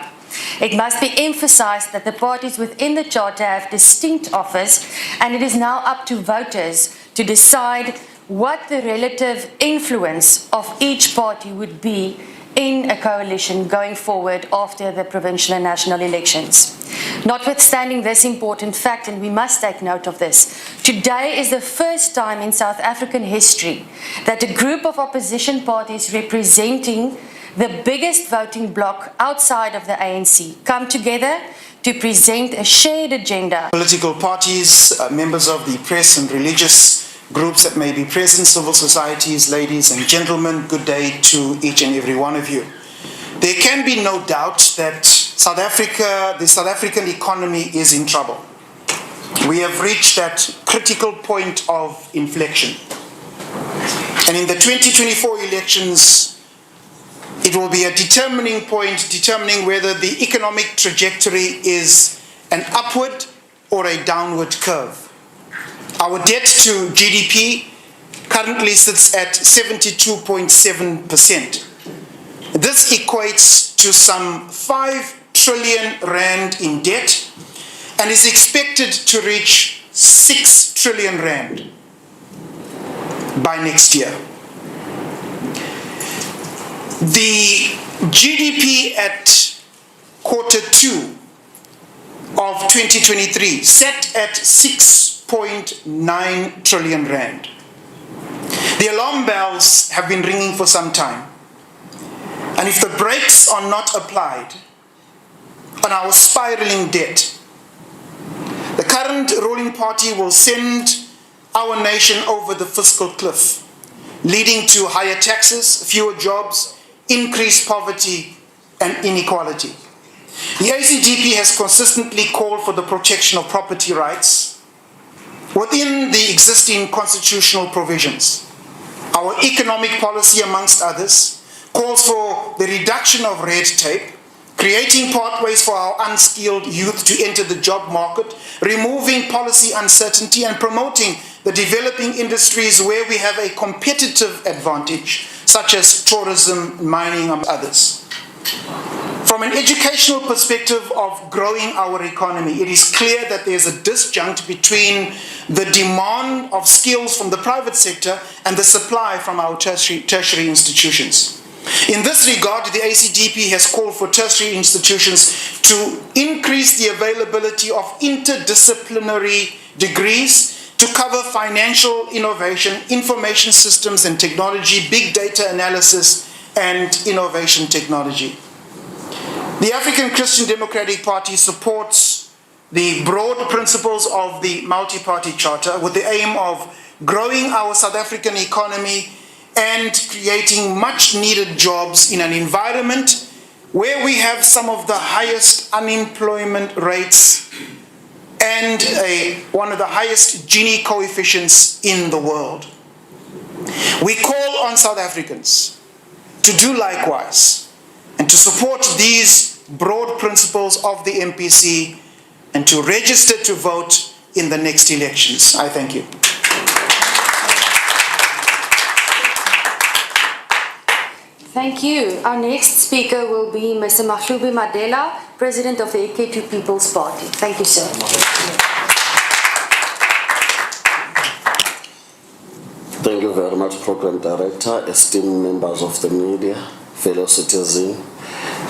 It must be emphasized that the parties within the Charter have distinct offers, and it is now up to voters to decide what the relative influence of each party would be in a coalition going forward after the provincial and national elections. Notwithstanding this important fact, and we must take note of this, today is the first time in South African history that a group of opposition parties representing the biggest voting bloc outside of the ANC come together to present a shared agenda. Political parties, members of the press and religious groups that may be present, civil societies, ladies and gentlemen, good day to each and every one of you. There can be no doubt that the South African economy is in trouble. We have reached that critical point of inflection. And in the 2024 elections, it will be a determining point determining whether the economic trajectory is an upward or a downward curve. Our debt to GDP currently sits at 72.7%. This equates to some 5 trillion rand in debt and is expected to reach 6 trillion rand by next year. The GDP at Q2 of 2023 set at 6.9 trillion rand. The alarm bells have been ringing for some time. And if the brakes are not applied on our spiraling debt, the current ruling party will send our nation over the fiscal cliff, leading to higher taxes, fewer jobs, increased poverty, and inequality. The ACDP has consistently called for the protection of property rights within the existing constitutional provisions. Our economic policy, amongst others, calls for the reduction of red tape, creating pathways for our unskilled youth to enter the job market, removing policy uncertainty, and promoting the developing industries where we have a competitive advantage, such as tourism, mining, and others. From an educational perspective of growing our economy, it is clear that there's a disjunct between the demand of skills from the private sector and the supply from our tertiary institutions. In this regard, the ACDP has called for tertiary institutions to increase the availability of interdisciplinary degrees to cover financial innovation, information systems and technology, big data analysis, and innovation technology. The African Christian Democratic Party supports the broad principles of the multi-party charter with the aim of growing our South African economy and creating much needed jobs in an environment where we have some of the highest unemployment rates and one of the highest Gini coefficients in the world. We call on South Africans to do likewise and to support these broad principles of the MPC and to register to vote in the next elections. I thank you. Thank you. Our next speaker will be Mr. Mahlubi Madela, President of the AK2 People's Party. Thank you, sir. Thank you very much, Program Director, esteemed members of the media, fellow citizens.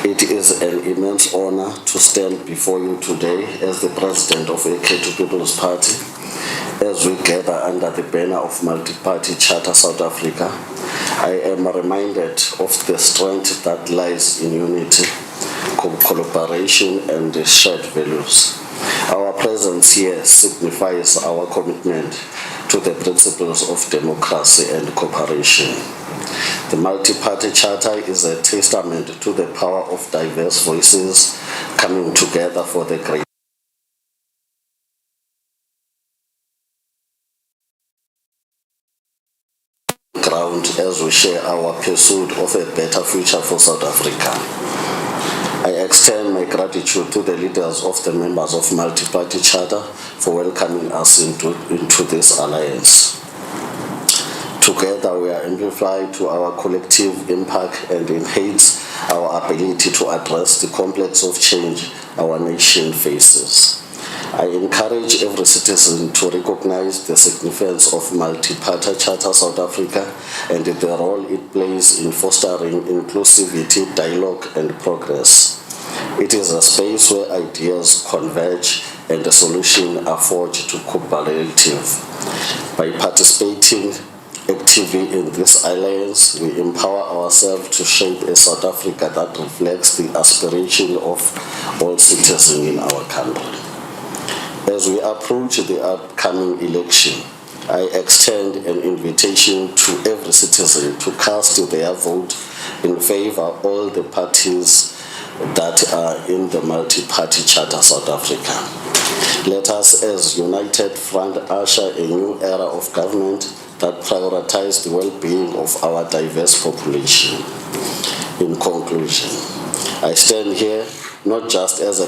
It is an immense honor to stand before you today as the President of AK2 People's Party as we gather under the banner of Multi-Party Charter South Africa. I am reminded of the strength that lies in unity, collaboration, and shared values. Our presence here signifies our commitment to the principles of democracy and cooperation. The Multi-Party Charter is a testament to the power of diverse voices coming together for the great ground as we share our pursuit of a better future for South Africa. I extend my gratitude to the leaders of the members of Multi-Party Charter for welcoming us into this alliance. Together we are amplified to our collective impact and enhance our ability to address the complex of change our nation faces. I encourage every citizen to recognize the significance of Multi-Party Charter South Africa and the role it plays in fostering inclusivity, dialogue, and progress. It is a space where ideas converge and the solutions are forged to cooperative. By participating actively in this alliance, we empower ourselves to shape a South Africa that reflects the aspiration of all citizens in our country. As we approach the upcoming election, I extend an invitation to every citizen to cast their vote in favor of all the parties that are in the Multi-Party Charter South Africa. Let us as united front usher a new era of government that prioritizes the well-being of our diverse population. In conclusion, I stand here not just as a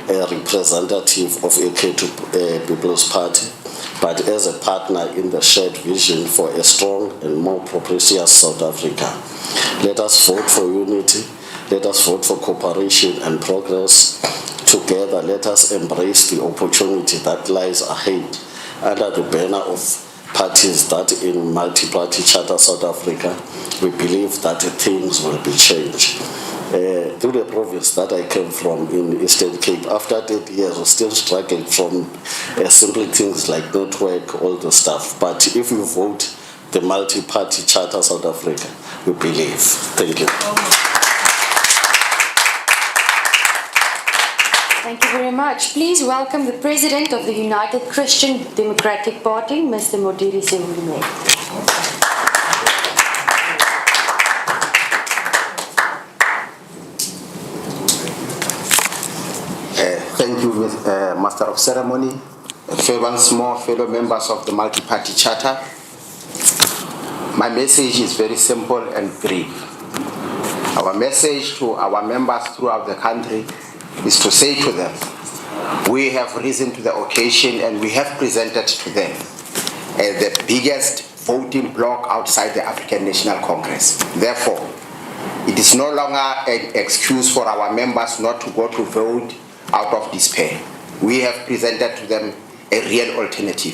representative of AK2 People's Party, but as a partner in the shared vision for a strong and more prosperous South Africa. Let us vote for unity, let us vote for cooperation and progress. Together, let us embrace the opportunity that lies ahead under the banner of parties that in Multi-Party Charter South Africa, we believe that things will be changed. Through the province that I came from in Eastern Cape, after 30 years, we're still struggling from simple things like network, all the stuff. But if you vote the multi-party charter South Africa, we believe. Thank you. Thank you very much. Please welcome the President of the United Christian Democratic Party, Mr. Modiri Sewulime. Thank you, Master of Ceremony. Once more, fellow members of the Multi-Party Charter. My message is very simple and brief. Our message to our members throughout the country is to say to them, we have risen to the occasion and we have presented to them the biggest voting bloc outside the African National Congress. Therefore, it is no longer an excuse for our members not to go to vote out of despair. We have presented to them a real alternative.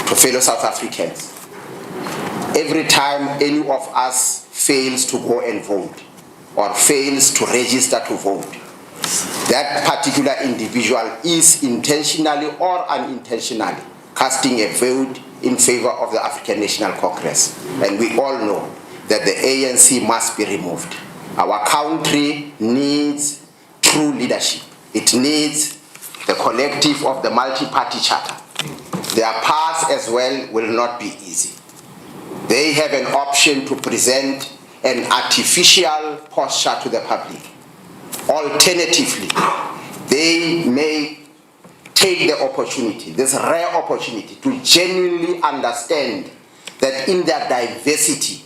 To fellow South Africans, every time any of us fails to go and vote or fails to register to vote, that particular individual is intentionally or unintentionally casting a vote in favor of the African National Congress. And we all know that the ANC must be removed. Our country needs true leadership. It needs the collective of the multi-party charter. Their path as well will not be easy. They have an option to present an artificial posture to the public. Alternatively, they may take the opportunity, this rare opportunity, to genuinely understand that in their diversity,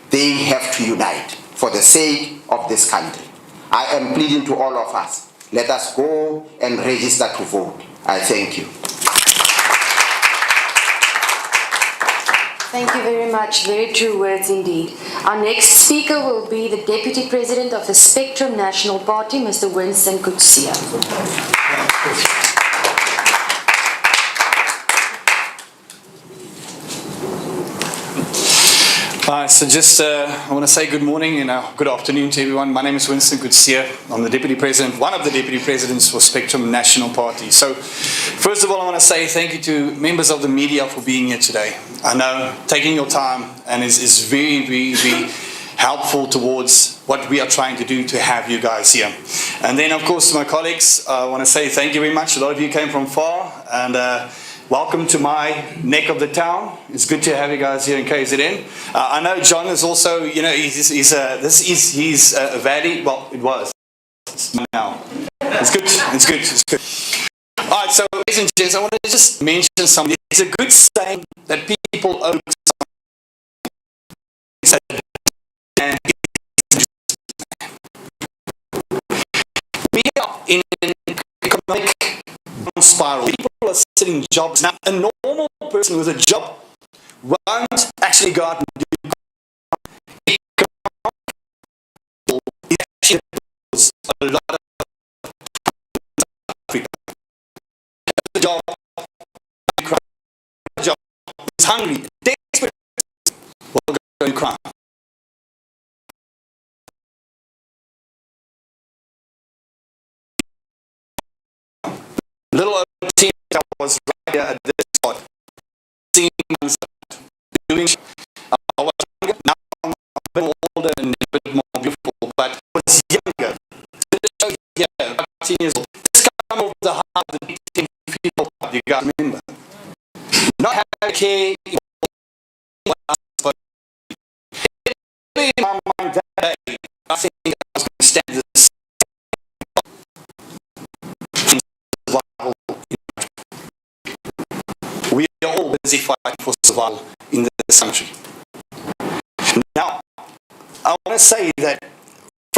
they have to unite for the sake of this country. I am pleading to all of us, let us go and register to vote. I thank you. Thank you very much. Very true words indeed. Our next speaker will be the Deputy President of the Spectrum National Party, Mr. Winston Kutsia. So just I want to say good morning and good afternoon to everyone. My name is Winston Kutsia. I'm the Deputy President, one of the Deputy Presidents for Spectrum National Party. So first of all, I want to say thank you to members of the media for being here today. I know taking your time and is very, very, very helpful towards what we are trying to do to have you guys here. And then of course to my colleagues, I want to say thank you very much. A lot of you came from far and welcome to my neck of the town. It's good to have you guys here in KZN. I know John is also, you know, he's a valley. Well, it was now. It's good. It's good. It's good. All right. So, ladies and gents, I want to just mention something. It's a good saying that people owe. We are in an economic spiral. People are sitting jobs now. A normal person with a job won't actually go out and do it. Actually a lot of Africa. The job is hungry, desperate, will go and cry. Little over 10 years I was right here at this spot, seeing doing. I was younger, now I'm a bit older and a bit more beautiful, but I was younger. So yeah, about 10 years old. This come over the heart of the 10 people, you guys remember. Not having care, but in my mind that day, I think I was going to stand this. We are all busy fighting for survival in this country. Now, I want to say that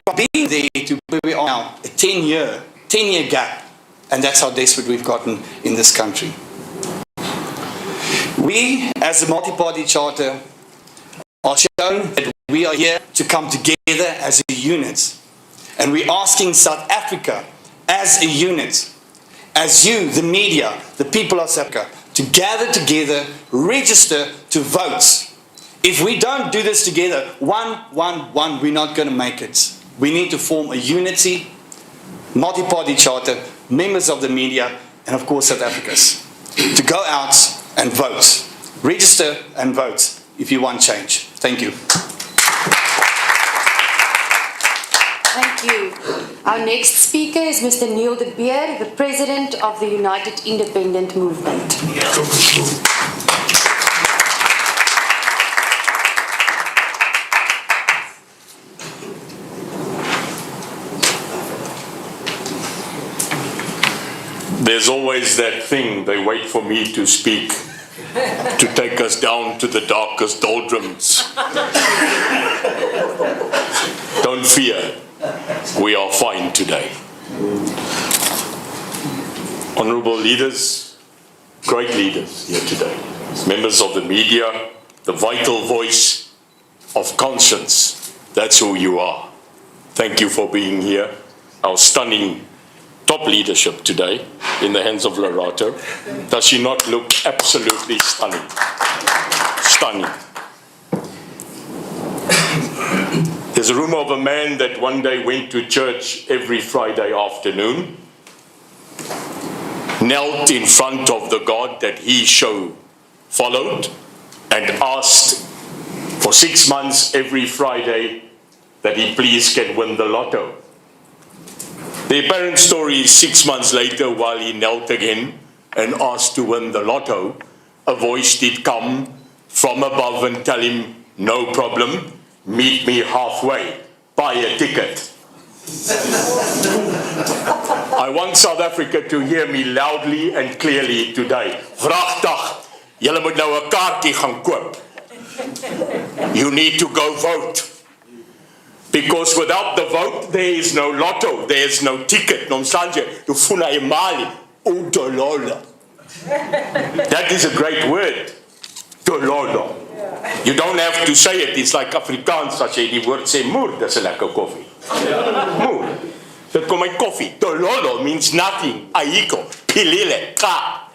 from being there to where we are now, a 10-year gap, and that's how desperate we've gotten in this country. We, as a multi-party charter, are shown that we are here to come together as a unit. And we're asking South Africa as a unit, as you, the media, the people of South Africa, to gather together, register to vote. If we don't do this together, one, we're not going to make it. We need to form a unity, multi-party charter, members of the media, and of course South Africans, to go out and vote. Register and vote. if you want change. Thank you. Thank you. Our next speaker is Mr. Neil de Beer, the President of the United Independent Movement. There's always that thing, they wait for me to speak, to take us down to the darkest doldrums. Don't fear, we are fine today. Honourable leaders, great leaders here today, members of the media, the vital voice of conscience, that's who you are. Thank you for being here. Our stunning top leadership today in the hands of Lerato. Does she not look absolutely stunning? Stunning. There's a rumor of a man that one day went to church every Friday afternoon, knelt in front of the God that he followed, and asked for 6 months every Friday that he please can win the lotto. The apparent story is 6 months later, while he knelt again and asked to win the lotto, a voice did come from above and tell him, no problem, meet me halfway, buy a ticket. I want South Africa to hear me loudly and clearly today. Vragtig, julle moet nou 'n kaartjie gaan koop. You need to go vote. Because without the vote, there is no lotto, there is no ticket. Nomhlanje, ufuna imali, udololo. That is a great word, dololo. You don't have to say it, it's like Afrikaans as jy die woord sê, moer, dis 'n lekker koffie. Moer, dit kom uit koffie. Dololo means nothing, aiko, pilile, ka.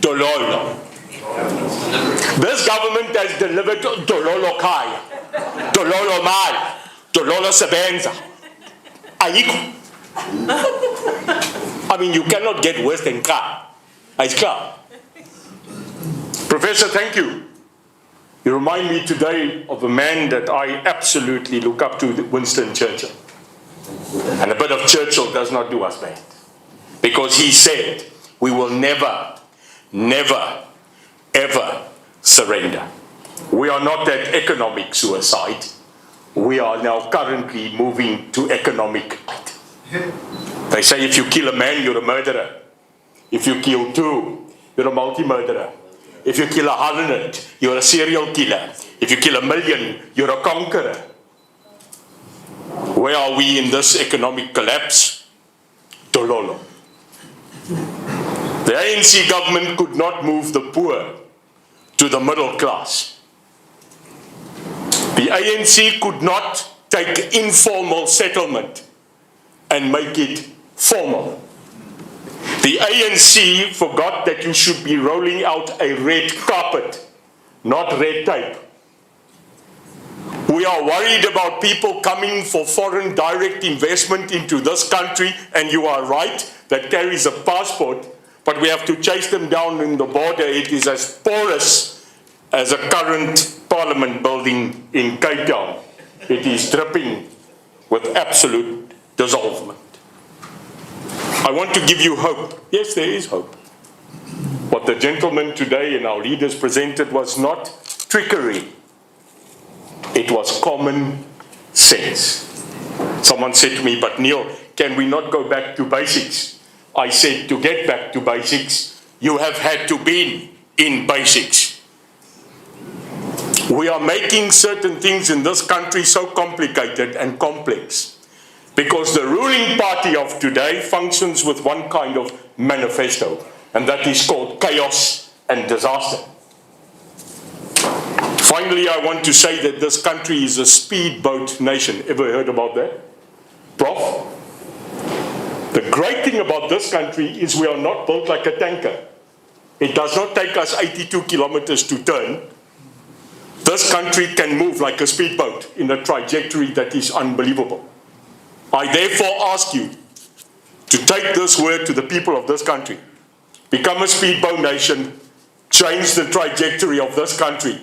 Dololo. This government has delivered dololo kaya, dololo mal. Dololo sebenza. Ayiko. I mean, you cannot get worse than ka. It's klar. Professor, thank you. You remind me today of a man that I absolutely look up to, Winston Churchill. And a bit of Churchill does not do us bad. Because he said, we will never, never, ever surrender. We are not at economic suicide. We are now currently moving to economic fight. They say if you kill a man, you're a murderer. If you kill 2, you're a multi-murderer. If you kill 100, you're a serial killer. If you kill 1 million, you're a conqueror. Where are we in this economic collapse? Dololo. The ANC government could not move the poor to the middle class. The ANC could not take informal settlement and make it formal. The ANC forgot that you should be rolling out a red carpet, not red tape. We are worried about people coming for foreign direct investment into this country, and you are right, that carries a passport, but we have to chase them down in the border. It is as porous as a current Parliament building in Cape Town. It is dripping with absolute dissolvement. I want to give you hope. Yes, there is hope. What the gentleman today and our leaders presented was not trickery. It was common sense. Someone said to me, but Neil, can we not go back to basics? I said, to get back to basics, you have had to be in basics. We are making certain things in this country so complicated and complex because the ruling party of today functions with one kind of manifesto, and that is called chaos and disaster. Finally, I want to say that this country is a speedboat nation. Ever heard about that? Prof? The great thing about this country is we are not built like a tanker. It does not take us 82 kilometers to turn. This country can move like a speedboat in a trajectory that is unbelievable. I therefore ask you to take this word to the people of this country. Become a speedboat nation, change the trajectory of this country,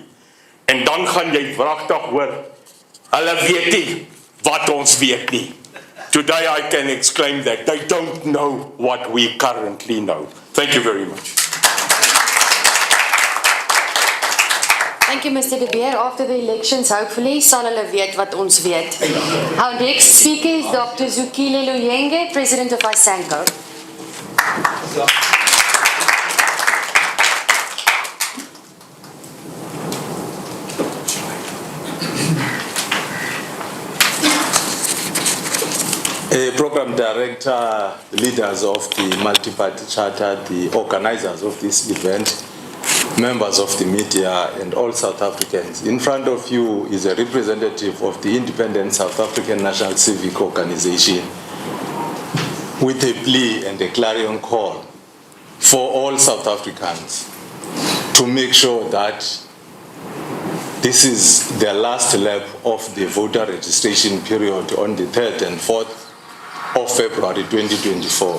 En dan gaan jy wragtig hoor, hulle weet nie wat ons weet nie. Today I can exclaim that they don't know what we currently know. Thank you very much. Thank you, Mr. De Beer. After the elections, hopefully, sal hulle weet wat ons weet. Our next speaker is Dr. Zukile Luyenge, President of ISANCO. Program Director, the leaders of the multi-party charter, the organizers of this event, members of the media and all South Africans. In front of you is a representative of the Independent South African National Civic Organization with a plea and a clarion call for all South Africans to make sure that this is the last lap of the voter registration period on the 3rd and 4th of February 2024.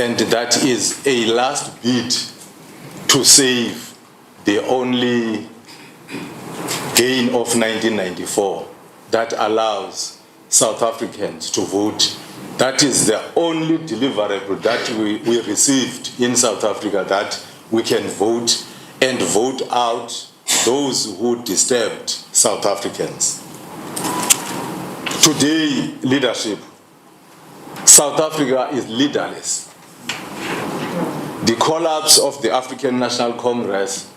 And that is a last bid to save the only gain of 1994 that allows South Africans to vote. That is the only deliverable that we received in South Africa, that we can vote and vote out those who disturbed South Africans. Today, leadership, South Africa is leaderless. The collapse of the African National Congress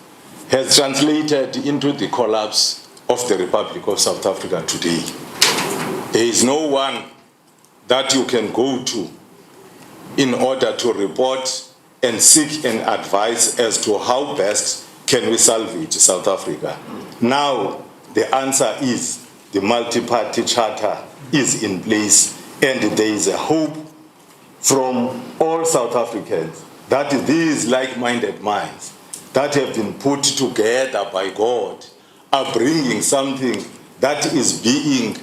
has translated into the collapse of the Republic of South Africa today. There is no one that you can go to in order to report and seek an advice as to how best can we salvage South Africa. Now, the answer is the multi-party charter is in place, and there is a hope from all South Africans that these like-minded minds that have been put together by God are bringing something that is being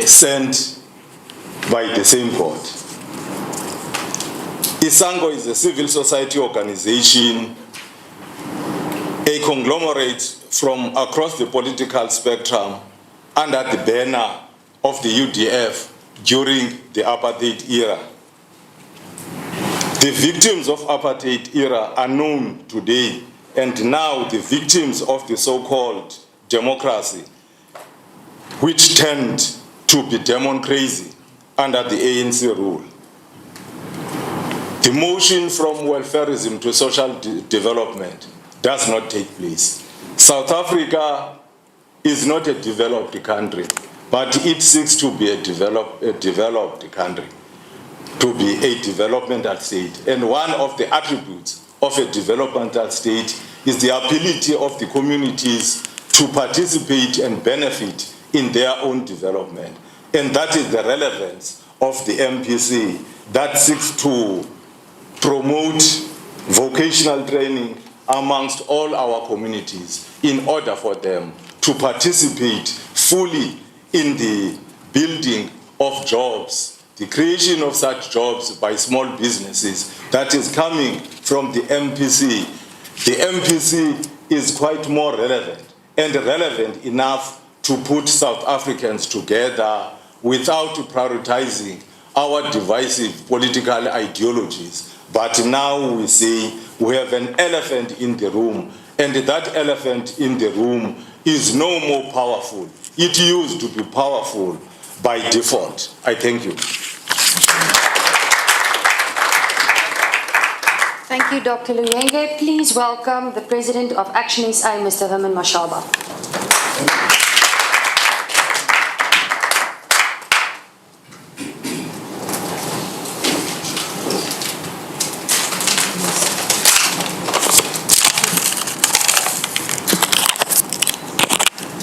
sent by the same God. ISANCO is a civil society organization, a conglomerate from across the political spectrum under the banner of the UDF during the apartheid era. The victims of apartheid era are known today, and now the victims of the so-called democracy, which tend to be democracy under the ANC rule. The motion from welfarism to social development does not take place. South Africa is not a developed country, but it seeks to be a developed country, to be a developmental state. And one of the attributes of a developmental state is the ability of the communities to participate and benefit in their own development. And that is the relevance of the MPC that seeks to promote vocational training amongst all our communities in order for them to participate fully in the building of jobs, the creation of such jobs by small businesses that is coming from the MPC. The MPC is quite more relevant and relevant enough to put South Africans together without prioritizing our divisive political ideologies. But now we say we have an elephant in the room, and that elephant in the room is no more powerful. It used to be powerful by default. I thank you. Thank you, Dr. Luyenge. Please welcome the President of Action SA, Mr. Herman Mashaba.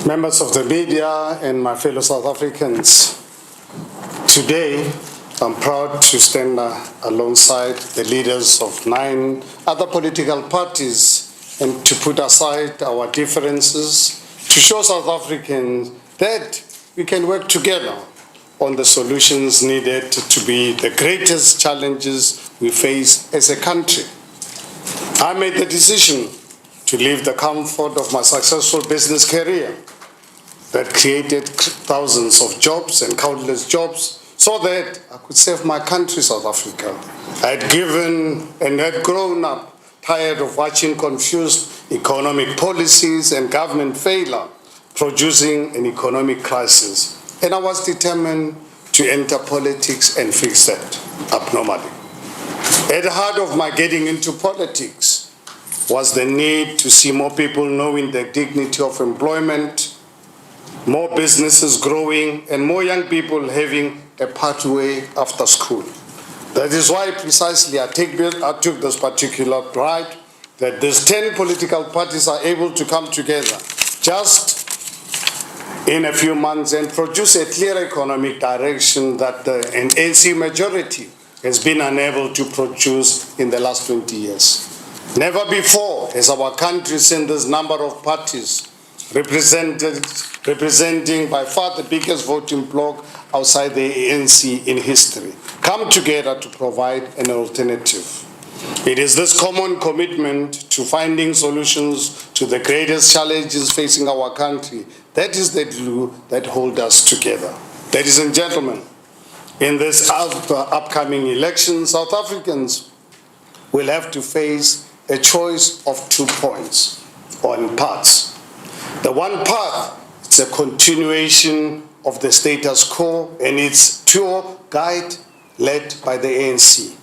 Members of the media and my fellow South Africans, today I'm proud to stand alongside the leaders of 9 other political parties and to put aside our differences to show South Africans that we can work together on the solutions needed to be the greatest challenges we face as a country. I made the decision to leave the comfort of my successful business career that created thousands of jobs and countless jobs so that I could save my country, South Africa. I had given and had grown up tired of watching confused economic policies and government failure producing an economic crisis. And I was determined to enter politics and fix that abnormality. At the heart of my getting into politics was the need to see more people knowing the dignity of employment, more businesses growing, and more young people having a pathway after school. That is why precisely I took this particular pride that these 10 political parties are able to come together just in a few months and produce a clear economic direction that an ANC majority has been unable to produce in the last 20 years. Never before has our country seen this number of parties representing by far the biggest voting bloc outside the ANC in history, come together to provide an alternative. It is this common commitment to finding solutions to the greatest challenges facing our country that is the glue that holds us together. Ladies and gentlemen, in this upcoming election, South Africans will have to face a choice of 2 points or in parts. The one part is a continuation of the status quo and its tour guide led by the ANC.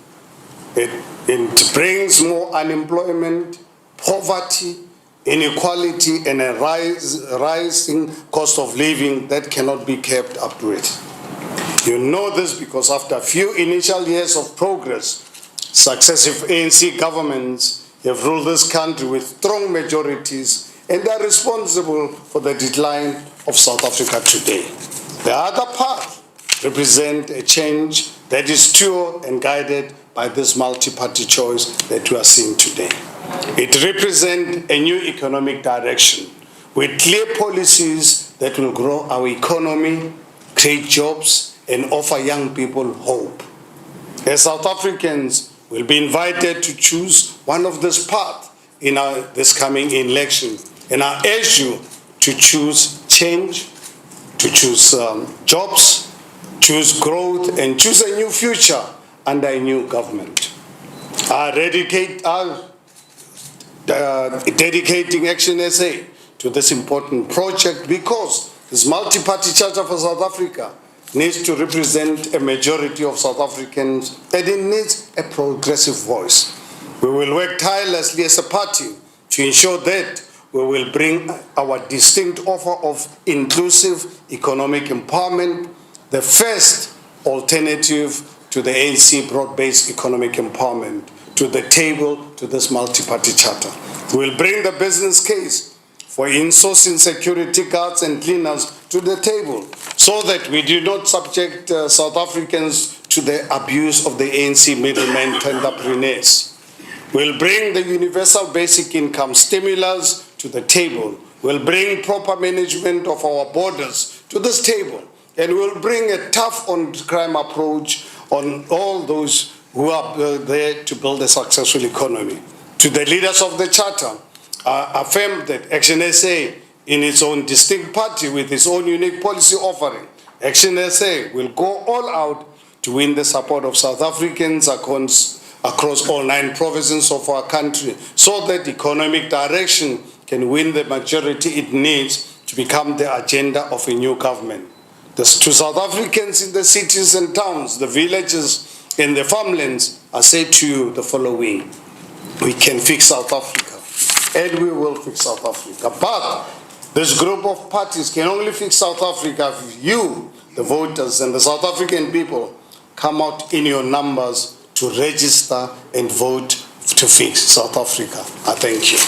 It brings more unemployment, poverty, inequality, and a rising cost of living that cannot be kept up with. You know this because after a few initial years of progress, successive ANC governments have ruled this country with strong majorities and are responsible for the decline of South Africa today. The other part represents a change that is pure and guided by this multi-party choice that we are seeing today. It represents a new economic direction with clear policies that will grow our economy, create jobs, and offer young people hope. As South Africans will be invited to choose one of this path in this coming election, and I urge you to choose change, to choose jobs, choose growth, and choose a new future under a new government. Dedicating Action SA to this important project because this multi-party charter for South Africa needs to represent a majority of South Africans and it needs a progressive voice. We will work tirelessly as a party to ensure that we will bring our distinct offer of inclusive economic empowerment, the first alternative to the ANC broad-based economic empowerment, to the table, to this multi-party charter. We will bring the business case for insourcing security guards and cleaners to the table so that we do not subject South Africans to the abuse of the ANC middlemen entrepreneurs. We'll bring the universal basic income stimulus to the table. We'll bring proper management of our borders to this table. And we'll bring a tough on crime approach on all those who are there to build a successful economy. To the leaders of the charter, I affirm that Action SA, in its own distinct party with its own unique policy offering, Action SA will go all out to win the support of South Africans across all 9 provinces of our country so that economic direction can win the majority it needs to become the agenda of a new government. To South Africans in the cities and towns, the villages and the farmlands, I say to you the following: we can fix South Africa, and we will fix South Africa. But this group of parties can only fix South Africa if you, the voters and the South African people, come out in your numbers to register and vote to fix South Africa. I thank you.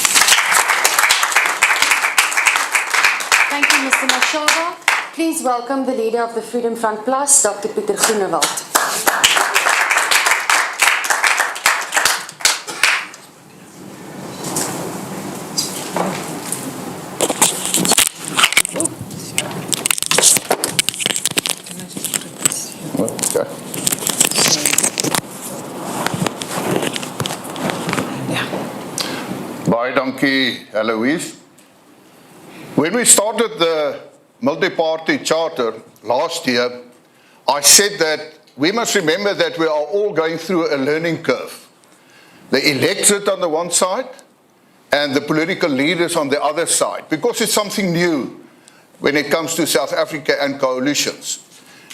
Thank you, Mr. Mashaba. Please welcome the leader of the Freedom Front Plus, Dr. Pieter Groenewald. Baie Baie dankie, Eloise. When we started the multi-party charter last year, I said that we must remember that we are all going through a learning curve. The electorate on the one side and the political leaders on the other side, because it's something new when it comes to South Africa and coalitions.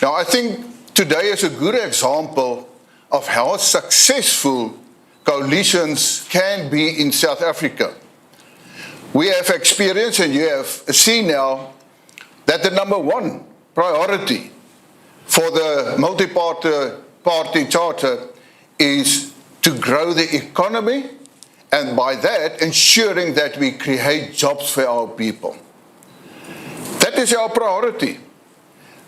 Now, I think today is a good example of how successful coalitions can be in South Africa. We have experienced, and you have seen now, that the number one priority for the multi-party charter is to grow the economy, and by that ensuring that we create jobs for our people. That is our priority.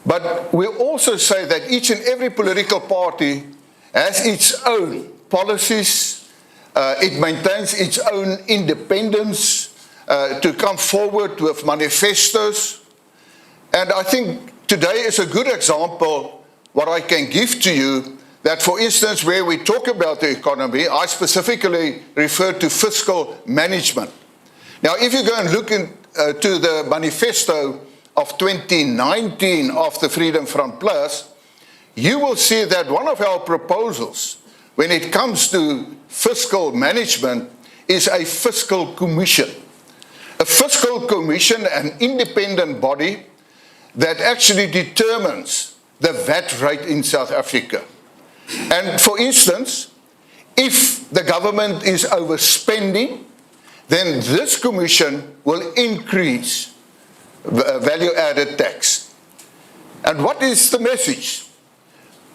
But we also say that each and every political party has its own policies, it maintains its own independence to come forward with manifestos. And I think today is a good example what I can give to you, that for instance, where we talk about the economy, I specifically refer to fiscal management. Now, if you go and look into the manifesto of 2019 of the Freedom Front Plus, you will see that one of our proposals when it comes to fiscal management is a fiscal commission. A fiscal commission, an independent body that actually determines the VAT rate in South Africa. And for instance, if the government is overspending, then this commission will increase value-added tax. And what is the message?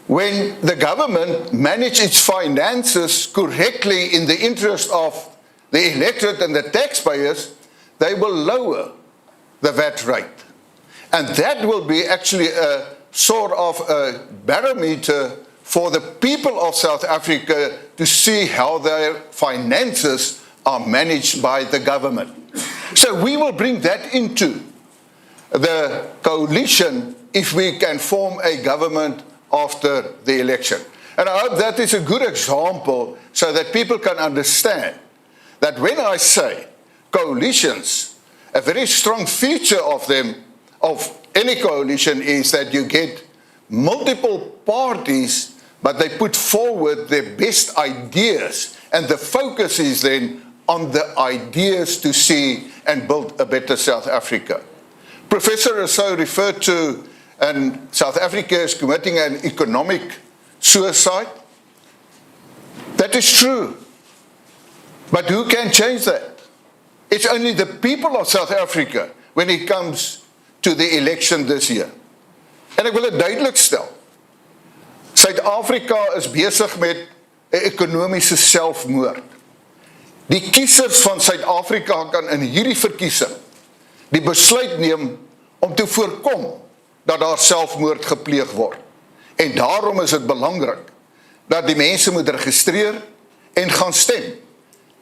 When the government manages its finances correctly in the interest of the electorate and the taxpayers, they will lower the VAT rate. And that will be actually a sort of a barometer for the people of South Africa to see how their finances are managed by the government. So we will bring that into the coalition if we can form a government after the election. And I hope that is a good example so that people can understand that when I say coalitions, a very strong feature of them, of any coalition, is that you get multiple parties, but they put forward their best ideas, and the focus is then on the ideas to see and build a better South Africa. Professor Rousseau referred to, and South Africa is committing an economic suicide. That is true. But who can change that? It's only the people of South Africa when it comes to the election this year. En ek wil dit duidelik stel. Suid-Afrika is besig met 'n ekonomiese selfmoord. Die kiesers van Suid-Afrika kan in hierdie verkiesing die besluit neem om te voorkom dat daar selfmoord gepleeg word. En daarom is dit belangrik dat die mense moet registreer en gaan stem.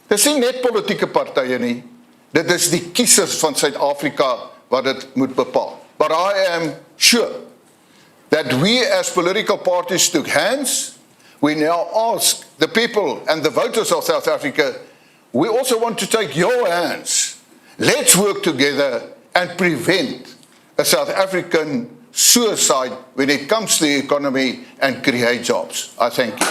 Dit is nie net politieke partye nie, dit is die kiesers van Suid-Afrika wat dit moet bepaal. But I am sure that we as political parties took hands. We now ask the people and the voters of South Africa, we also want to take your hands. Let's work together and prevent a South African suicide when it comes to the economy and create jobs. I thank you.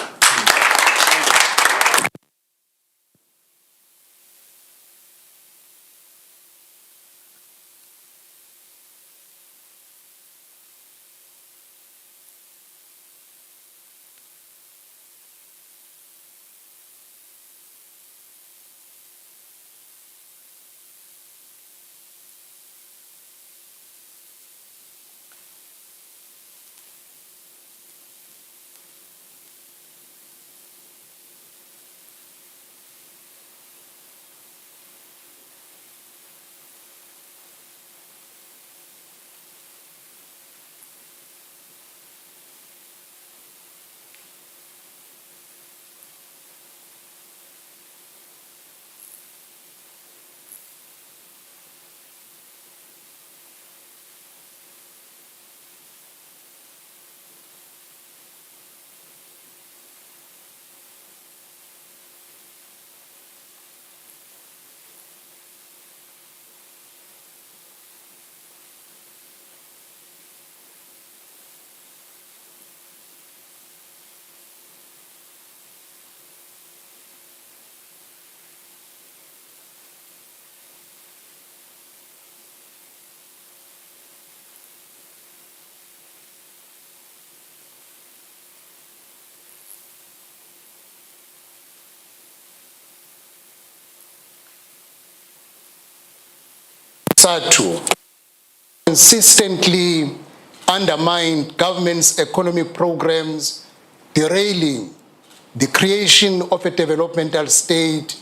SADC consistently undermined government's economic programs, derailing the creation of a developmental state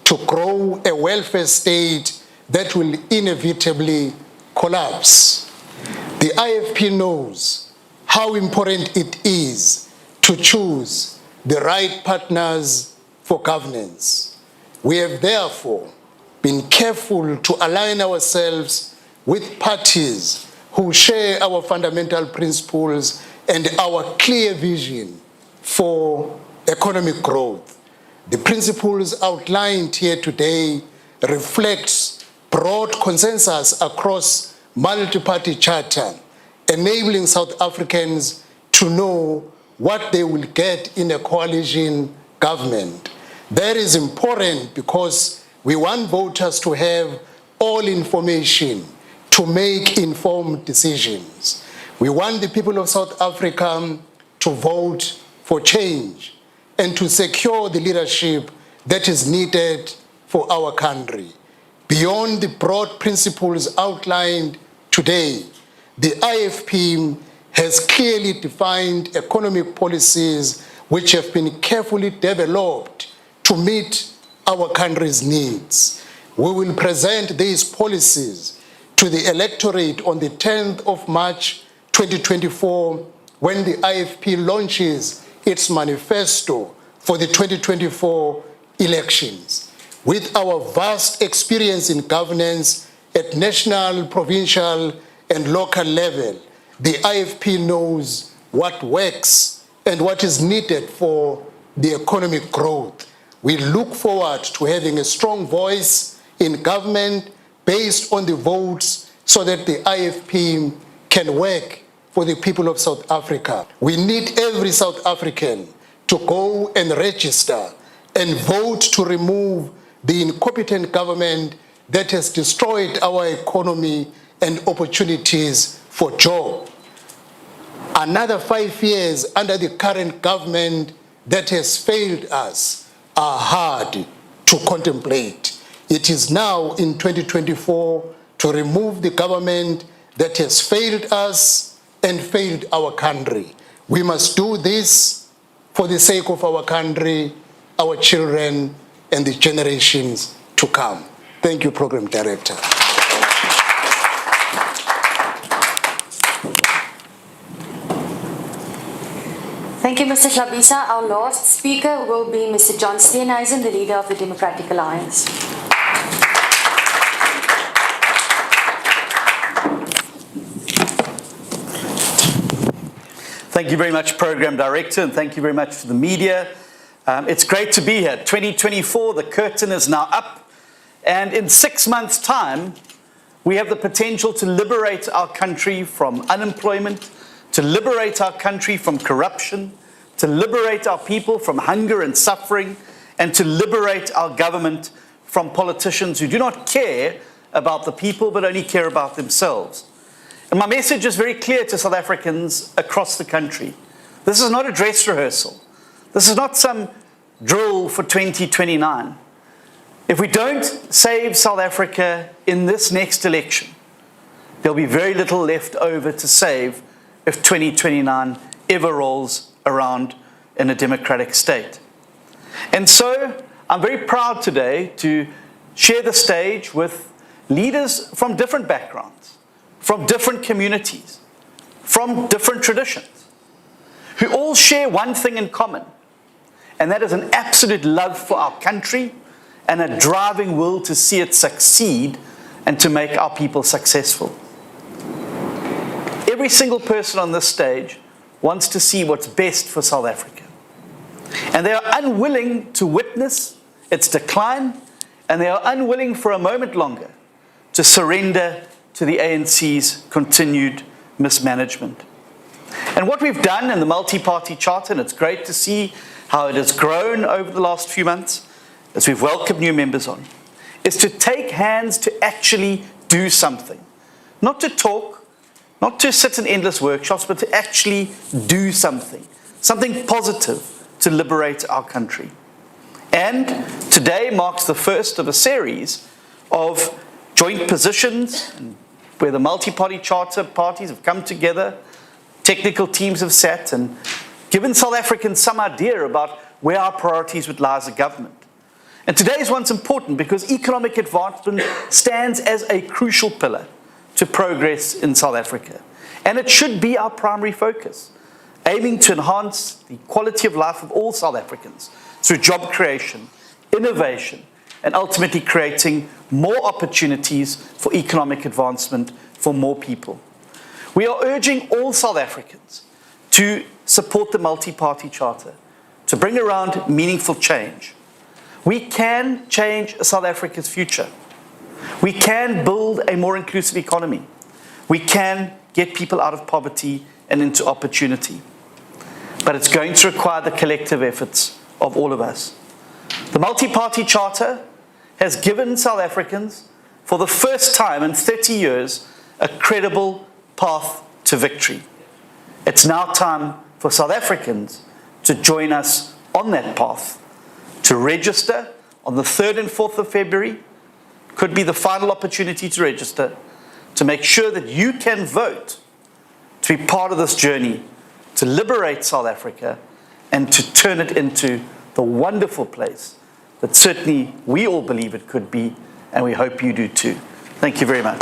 to grow a welfare state that will inevitably collapse. The IFP knows how important it is to choose the right partners for governance. We have therefore been careful to align ourselves with parties who share our fundamental principles and our clear vision for economic growth. The principles outlined here today reflect broad consensus across multi-party charter, enabling South Africans to know what they will get in a coalition government. That is important because we want voters to have all information to make informed decisions. We want the people of South Africa to vote for change and to secure the leadership that is needed for our country. Beyond the broad principles outlined today, the IFP has clearly defined economic policies which have been carefully developed to meet our country's needs. We will present these policies to the electorate on the 10th of March 2024 when the IFP launches its manifesto for the 2024 elections. With our vast experience in governance at national, provincial, and local level, the IFP knows what works and what is needed for the economic growth. We look forward to having a strong voice in government based on the votes so that the IFP can work for the people of South Africa. We need every South African to go and register and vote to remove the incompetent government that has destroyed our economy and opportunities for jobs. Another 5 years under the current government that has failed us are hard to contemplate. It is now in 2024 to remove the government that has failed us and failed our country. We must do this for the sake of our country, our children, and the generations to come. Thank you, Program Director. Thank you, Mr. Hlabisa. Our last speaker will be Mr. John Steenhuisen, the leader of the Democratic Alliance. Thank you very much, Program Director, and thank you very much to the media. It's great to be here. 2024, the curtain is now up, and in 6 months' time, we have the potential to liberate our country from unemployment, to liberate our country from corruption, to liberate our people from hunger and suffering, and to liberate our government from politicians who do not care about the people but only care about themselves. And my message is very clear to South Africans across the country. This is not a dress rehearsal. This is not some drill for 2029. If we don't save South Africa in this next election, there'll be very little left over to save if 2029 ever rolls around in a democratic state. And so I'm very proud today to share the stage with leaders from different backgrounds, from different communities, from different traditions, who all share one thing in common, and that is an absolute love for our country and a driving will to see it succeed and to make our people successful. Every single person on this stage wants to see what's best for South Africa. And they are unwilling to witness its decline, and they are unwilling for a moment longer to surrender to the ANC's continued mismanagement. And what we've done in the multi-party charter, and it's great to see how it has grown over the last few months, as we've welcomed new members on, is to take hands to actually do something. Not to talk, not to sit in endless workshops, but to actually do something positive to liberate our country. And today marks the first of a series of joint positions, where the multi-party charter parties have come together, technical teams have sat and given South Africans some idea about where our priorities would lie as a government. And today's one's important because economic advancement stands as a crucial pillar to progress in South Africa. And it should be our primary focus, aiming to enhance the quality of life of all South Africans through job creation, innovation, and ultimately creating more opportunities for economic advancement for more people. We are urging all South Africans to support the multi-party charter, to bring around meaningful change. We can change South Africa's future. We can build a more inclusive economy. We can get people out of poverty and into opportunity. But it's going to require the collective efforts of all of us. The multi-party charter has given South Africans, for the first time in 30 years, a credible path to victory. It's now time for South Africans to join us on that path, to register on the 3rd and 4th of February. Could be the final opportunity to register, to make sure that you can vote, to be part of this journey, to liberate South Africa and to turn it into the wonderful place that certainly we all believe it could be, and we hope you do too. Thank you very much.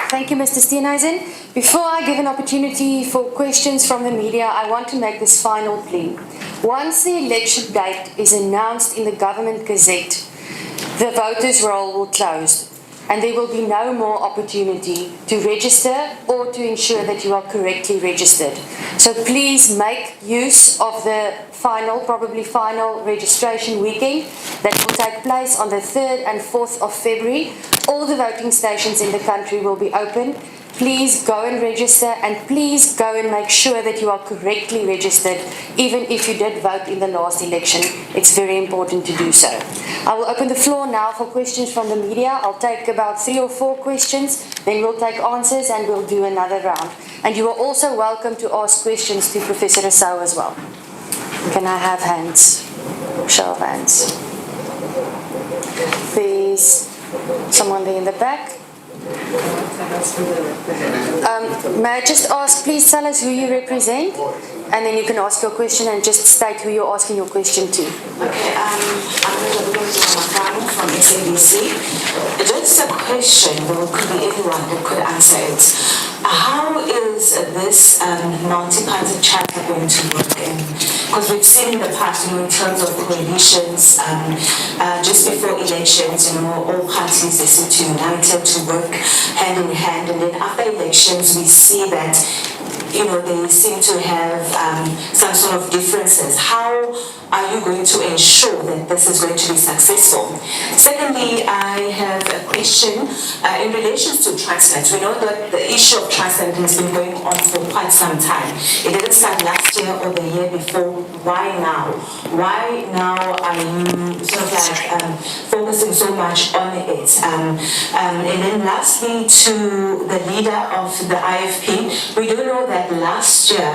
Thank you, Mr. Steenhuisen. Before I give an opportunity for questions from the media, I want to make this final plea. Once the election date is announced in the Government Gazette, the voters' roll will close, and there will be no more opportunity to register or to ensure that you are correctly registered. So please make use of the probably final registration weekend that will take place on the 3rd and 4th of February. All the voting stations in the country will be open. Please go and register, and please go and make sure that you are correctly registered, even if you did vote in the last election. It's very important to do so. I will open the floor now for questions from the media. I'll take about 3 or 4 questions, then we'll take answers and we'll do another round. And you are also welcome to ask questions to Professor Rousseau as well. Can I have hands? Show of hands. There's someone there in the back. May I just ask, please tell us who you represent, and then you can ask your question and just state who you're asking your question to. Okay, I'm from SABC. Just a question, though could be anyone that could answer it. How is this multi-party charter going to work? Because we've seen in the past, in terms of coalitions, just before elections, all parties, they seem to united to work hand in hand, and then after elections, we see that, they seem to have some sort of differences. How are you going to ensure that this is going to be successful? Secondly, I have a question in relation to Transnet. We know that the issue of Transnet has been going on for quite some time. It didn't start last year or the year before. Why now? Why now are you sort of focusing so much on it? And then lastly, to the leader of the IFP, we do know that last year,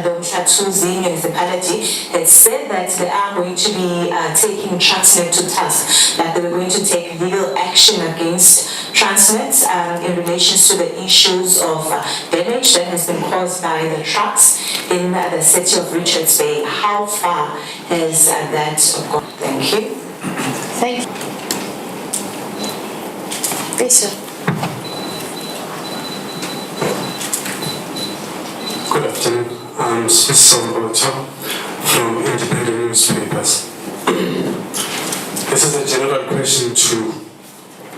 the Mhlathuze municipality had said that they are going to be taking Transnet to task, that they were going to take legal action against Transnet in relation to the issues of damage that has been caused by the trucks in the city of Richards Bay. How far has that gone? Thank you. Thank you. Yes, sir. Good afternoon. I'm Swiss Ocho from Independent Newspapers. This is a general question to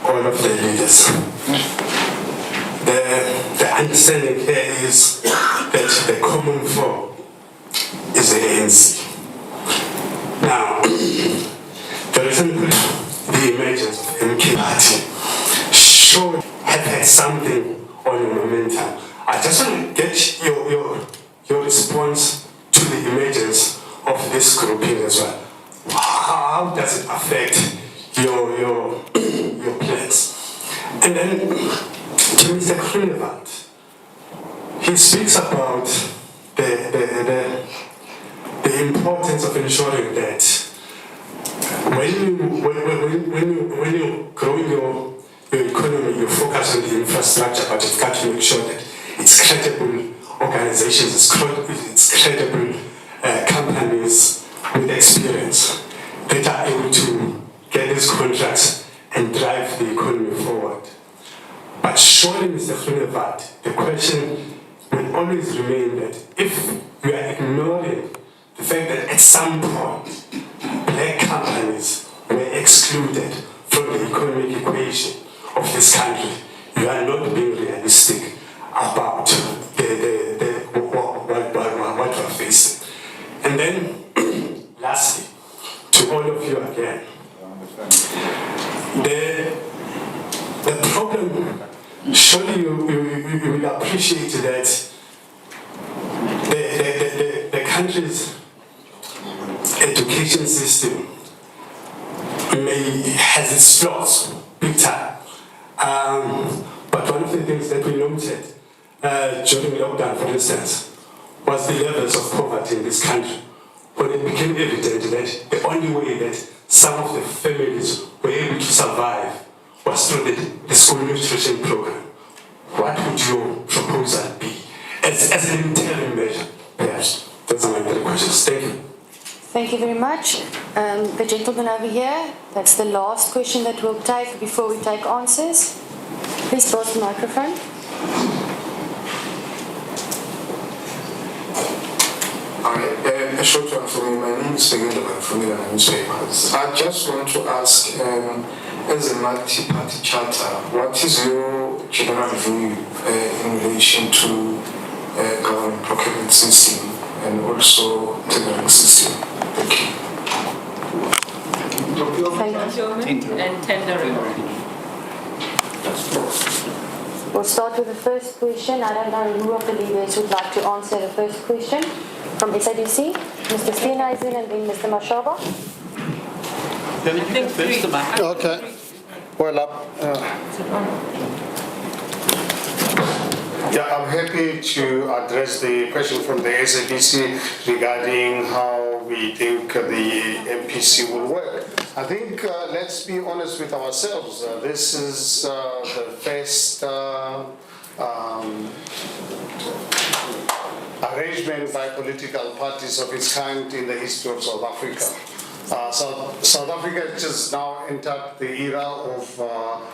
all of the leaders. The understanding here is that the common foe is the ANC. Now, the emergence of MK Party should have had something on the momentum. I just want to get your response to the emergence of this grouping as well. How does it affect your plans? And then to Mr. Groenewald, he speaks about the importance of ensuring that when you're growing your economy, you focus on the infrastructure, but you've got to make sure that it's credible organizations, it's credible companies with experience that are able to get these contracts and drive the economy forward. But surely, Mr. Groenewald, the question will always remain that if we are ignoring the fact that at some point black companies were excluded from the economic equation of this country, you are not being realistic about what we're facing. And then, lastly, to all of you again, the problem, surely you will appreciate that the country's education system has its flaws, big time. But one of the things that we noted during lockdown, for instance, was the levels of poverty in this country. When it became evident that the only way that some of the families were able to survive was through the school nutrition program. What would your proposal be as an interim measure? Perhaps those are my three questions. Thank you. Thank you very much. The gentleman over here, that's the last question that we'll take before we take answers. Please pass the microphone. A short one for me. My name is Begeleman from the newspapers. I just want to ask, as a multi-party charter, what is your general view in relation to government procurement system and also tendering system? Thank you. Procurement and tendering. We'll start with the first question. I don't know who of the leaders would like to answer the first question. From SADC, Mr. Steenhuisen and then Mr. Mashaba. I think first the mic. Okay. Well, Yeah, I'm happy to address the question from the SABC regarding how we think the MPC will work. I think let's be honest with ourselves. This is the first arrangement by political parties of its kind in the history of South Africa. South Africa has now entered the era of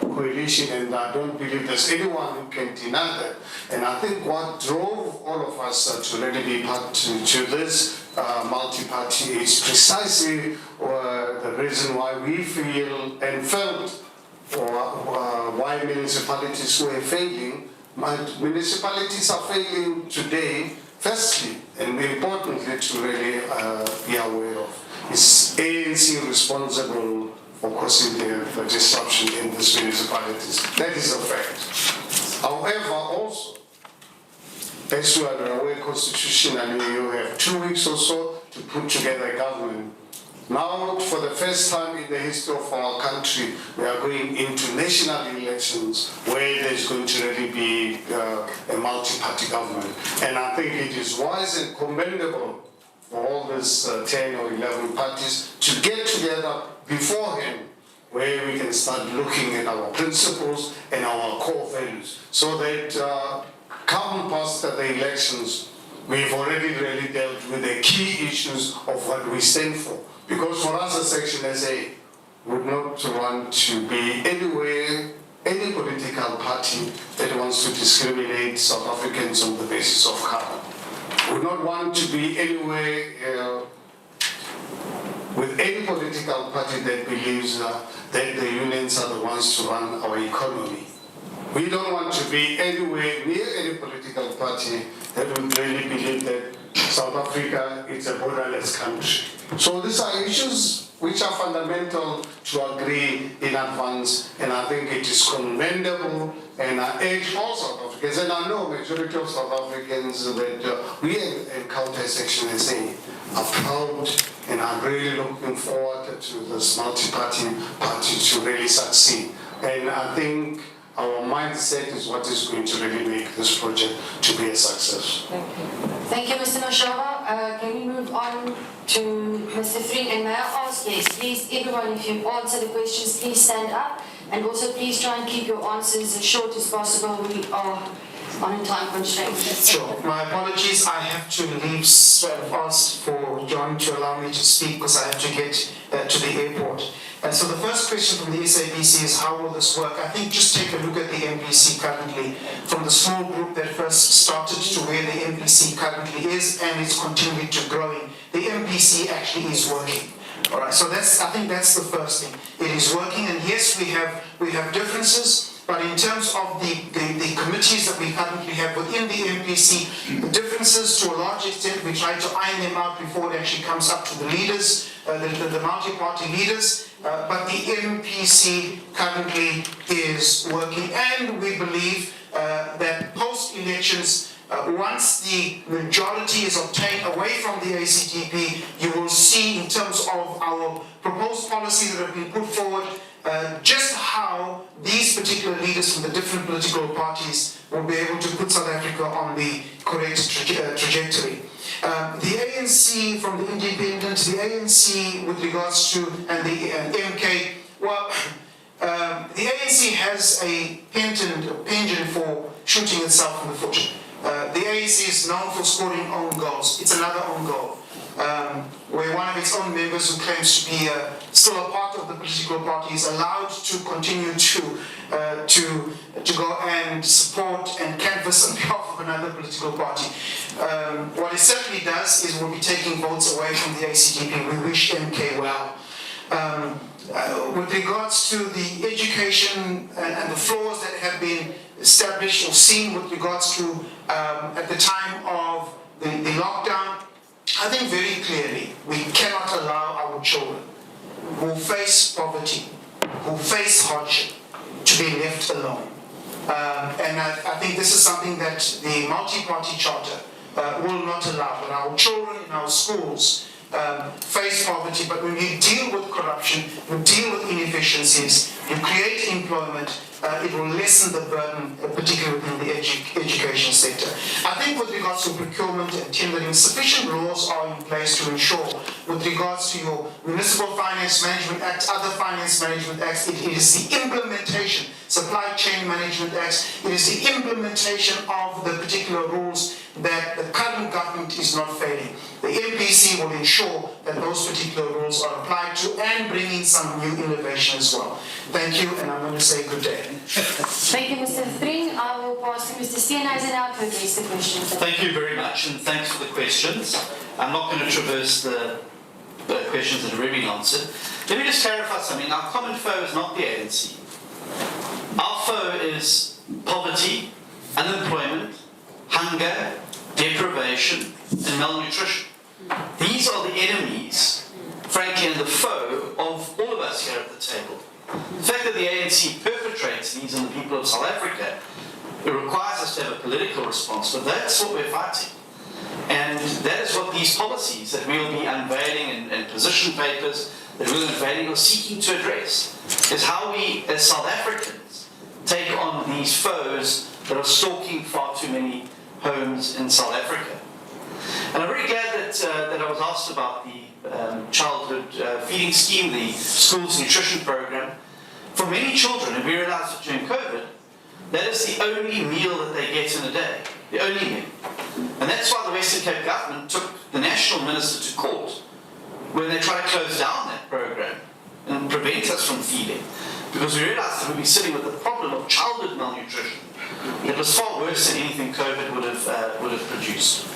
coalition, and I don't believe there's anyone who can deny that. And I think what drove all of us to really be part to this multi-party is precisely the reason why we feel and felt why municipalities were failing. Municipalities are failing today, firstly, and importantly to really be aware of. Is ANC responsible for causing the disruption in these municipalities? That is a fact. However, also, as you are aware, constitutionally, you have 2 weeks or so to put together a government. Now, for the first time in the history of our country, we are going into national elections where there's going to really be a multi-party government. And I think it is wise and commendable for all these 10 or 11 parties to get together beforehand where we can start looking at our principles and our core values so that come past the elections, we've already really dealt with the key issues of what we stand for. Because for us as Section SA, would not want to be anywhere, any political party that wants to discriminate South Africans on the basis of color. Would not want to be anywhere with any political party that believes that the unions are the ones to run our economy. We don't want to be anywhere near any political party that would really believe that South Africa is a borderless country. So these are issues which are fundamental to agree in advance, and I think it is commendable, and I urge all South Africans, and I know majority of South Africans that we encounter Section SA are proud and are really looking forward to this multi-party party to really succeed. And I think our mindset is what is going to really make this project to be a success. Thank you. Thank you, Mr. Mashaba. Can we move move on to Mr. Vriend, and may I ask, yes, please, everyone, if you answer the questions, please stand up, and also please try and keep your answers as short as possible. We are on a time constraint. Sure. My apologies. I have to leave. I've asked for John to allow me to speak because I have to get to the airport. And so the first question from the SABC is, how will this work? I think just take a look at the MPC currently, from the small group that first started to where the MPC currently is, and it's continued to growing. The MPC actually is working. All right. So I think that's the first thing. It is working, and yes, we have differences. But in terms of the committees that we currently have within the MPC, the differences to a large extent, we try to iron them out before it actually comes up to the leaders, the multi-party leaders. But the MPC currently is working, and we believe that post-elections, once the majority is obtained away from the ACTP, you will see in terms of our proposed policies that have been put forward, just how these particular leaders from the different political parties will be able to put South Africa on the correct trajectory. The ANC from the independent, the ANC with regards to, and the MK, well, the ANC has a penchant for shooting itself in the foot. The ANC is known for scoring own goals. It's another own goal. Where one of its own members who claims to be still a part of the political party is allowed to continue to go and support and canvass on behalf of another political party. What it certainly does is we'll be taking votes away from the ACDP. We wish MK well. With regards to the education and the flaws that have been established or seen with regards to at the time of the lockdown, I think very clearly we cannot allow our children who face poverty, who face hardship, to be left alone. And I think this is something that the multi-party charter will not allow. That our children in our schools face poverty, but when you deal with corruption, you deal with inefficiencies, you create employment, it will lessen the burden, particularly within the education sector. I think with regards to procurement and tendering, sufficient laws are in place to ensure, with regards to your Municipal Finance Management Act, other Finance Management Acts, it is the implementation, Supply Chain Management Acts, it is the implementation of the particular rules that the current government is not failing. The MPC will ensure that those particular rules are applied to and bring in some new innovation as well. Thank you, and I'm going to say good day. Thank you, Mr. Vriend. I will pass to Mr. Steenhuisen now to address the questions. Thank you very much, and thanks for the questions. I'm not going to traverse the questions that have already been answered. Let me just clarify something. Our common foe is not the ANC. Our foe is poverty, unemployment, hunger, deprivation, and malnutrition. These are the enemies, frankly, and the foe of all of us here at the table. The fact that the ANC perpetrates these on the people of South Africa, it requires us to have a political response, but that's what we're fighting. And that is what these policies that we'll be unveiling and position papers that we're unveiling are seeking to address, is how we, as South Africans, take on these foes that are stalking far too many homes in South Africa. And I'm very glad that I was asked about the childhood feeding scheme, the school's nutrition program. For many children, and we realized that during COVID, that is the only meal that they get in a day, the only meal. And that's why the Western Cape government took the national minister to court when they tried to close down that program and prevent us from feeding. Because we realized that we'd be sitting with the problem of childhood malnutrition. It was far worse than anything COVID would have produced.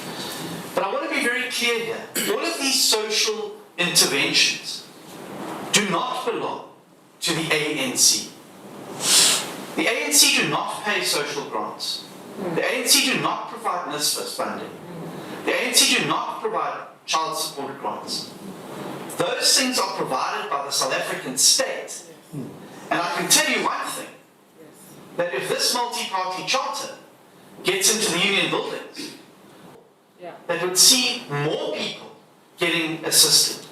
But I want to be very clear here. All of these social interventions do not belong to the ANC. The ANC do not pay social grants. The ANC do not provide NSFAS funding. The ANC do not provide child support grants. Those things are provided by the South African state. And I can tell you one thing, that if this multi-party charter gets into the union buildings, that would see more people getting assisted,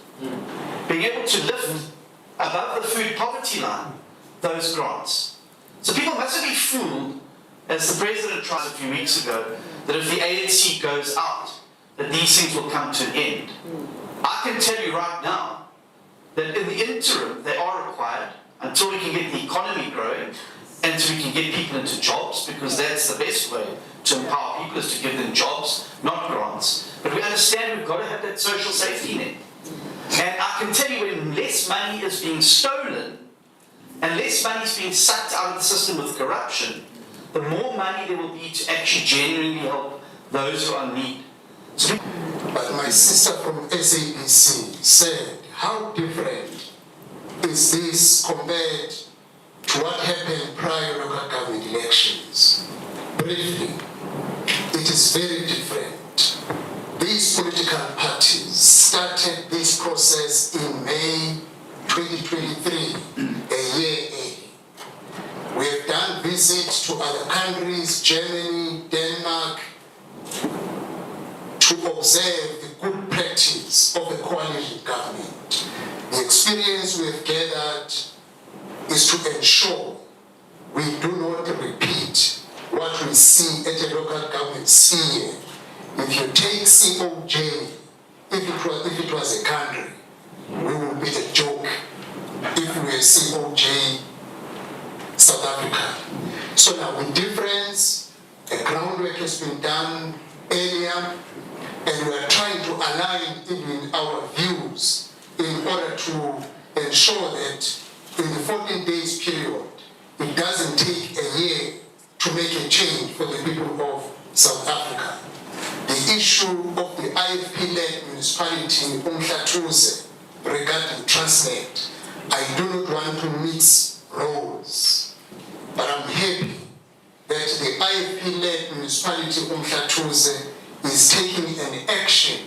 being able to lift above the food poverty line those grants. So people mustn't be fooled, as the President tried a few weeks ago, that if the ANC goes out that these things will come to an end. I can tell you right now that in the interim, they are required until we can get the economy growing and until we can get people into jobs, because that's the best way to empower people, is to give them jobs, not grants. But we understand we've got to have that social safety net. And I can tell you, when less money is being stolen and less money is being sucked out of the system with corruption, the more money there will be to actually genuinely help those who are in need. But my sister from SABC said, how different is this compared to what happened prior to local government elections? Briefly, it is very different. These political parties started this process in May 2023, a year early. We have done visits to other countries, Germany, Denmark, to observe the good practice of a coalition government. The experience we have gathered is to ensure we do not repeat what we see at a local government sphere. If you take COJ, if it was a country, we would be a joke if we were COJ South Africa. So now the difference, the groundwork has been done earlier, and we are trying to align even our views in order to ensure that in the 14 days period, it doesn't take a year to make a change for the people of South Africa. The issue of the IFP-led municipality in Umhlathuze regarding Transnet, I do not want to mix roles, but I'm happy that the IFP-led municipality Umhlathuze is taking an action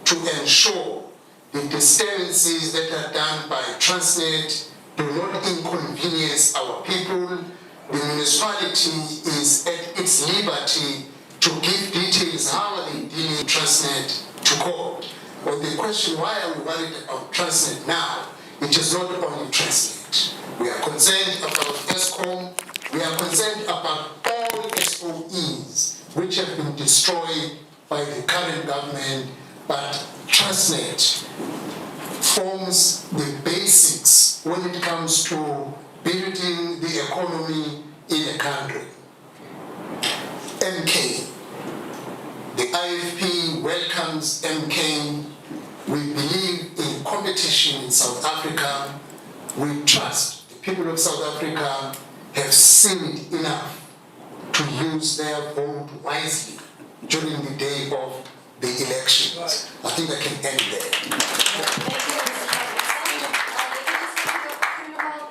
to ensure the disturbances that are done by Transnet do not inconvenience our people. The municipality is at its liberty to give details how are they dealing with Transnet to court. But the question, why are we worried about Transnet now? It is not only Transnet. We are concerned about ESCOM. We are concerned about all SOEs which have been destroyed by the current government, but Transnet forms the basics when it comes to building the economy in a country. MK. The IFP welcomes MK. We believe in competition in South Africa. We trust the people of South Africa have seen enough to use their vote wisely during the day of the elections. I think I can end there.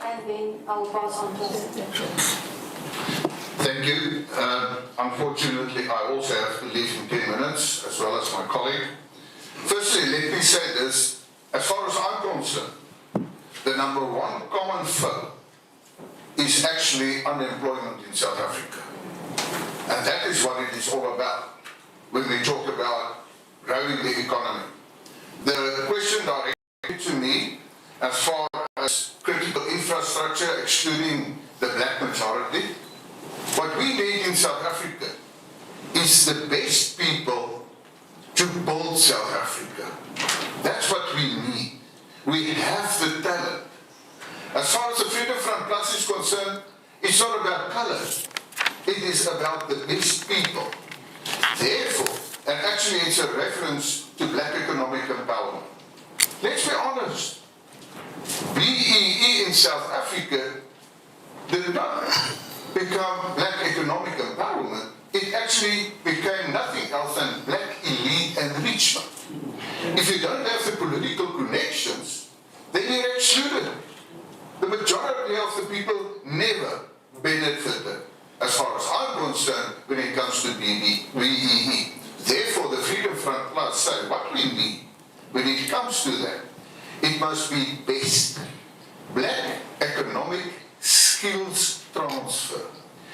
And then I'll pass on to Thank you. Unfortunately, I also have to leave in 10 minutes, as well as my colleague. Firstly, let me say this. As far as I'm concerned, the number one common foe is actually unemployment in South Africa. And that is what it is all about when we talk about growing the economy. The question directed to me, as far as critical infrastructure, excluding the black majority, what we need in South Africa is the best people to build South Africa. That's what we need. We have the talent. As far as the Freedom Front Plus is concerned, it's not about color. It is about the best people. Therefore, and actually it's a reference to black economic empowerment. Let's be honest. BEE in South Africa did not become black economic empowerment. It actually became nothing else than black elite enrichment. If you don't have the political connections, then you're excluded. The majority of the people never benefited, as far as I'm concerned, when it comes to BEE. Therefore, the Freedom Front Plus say what we need when it comes to that, it must be best black economic skills transfer.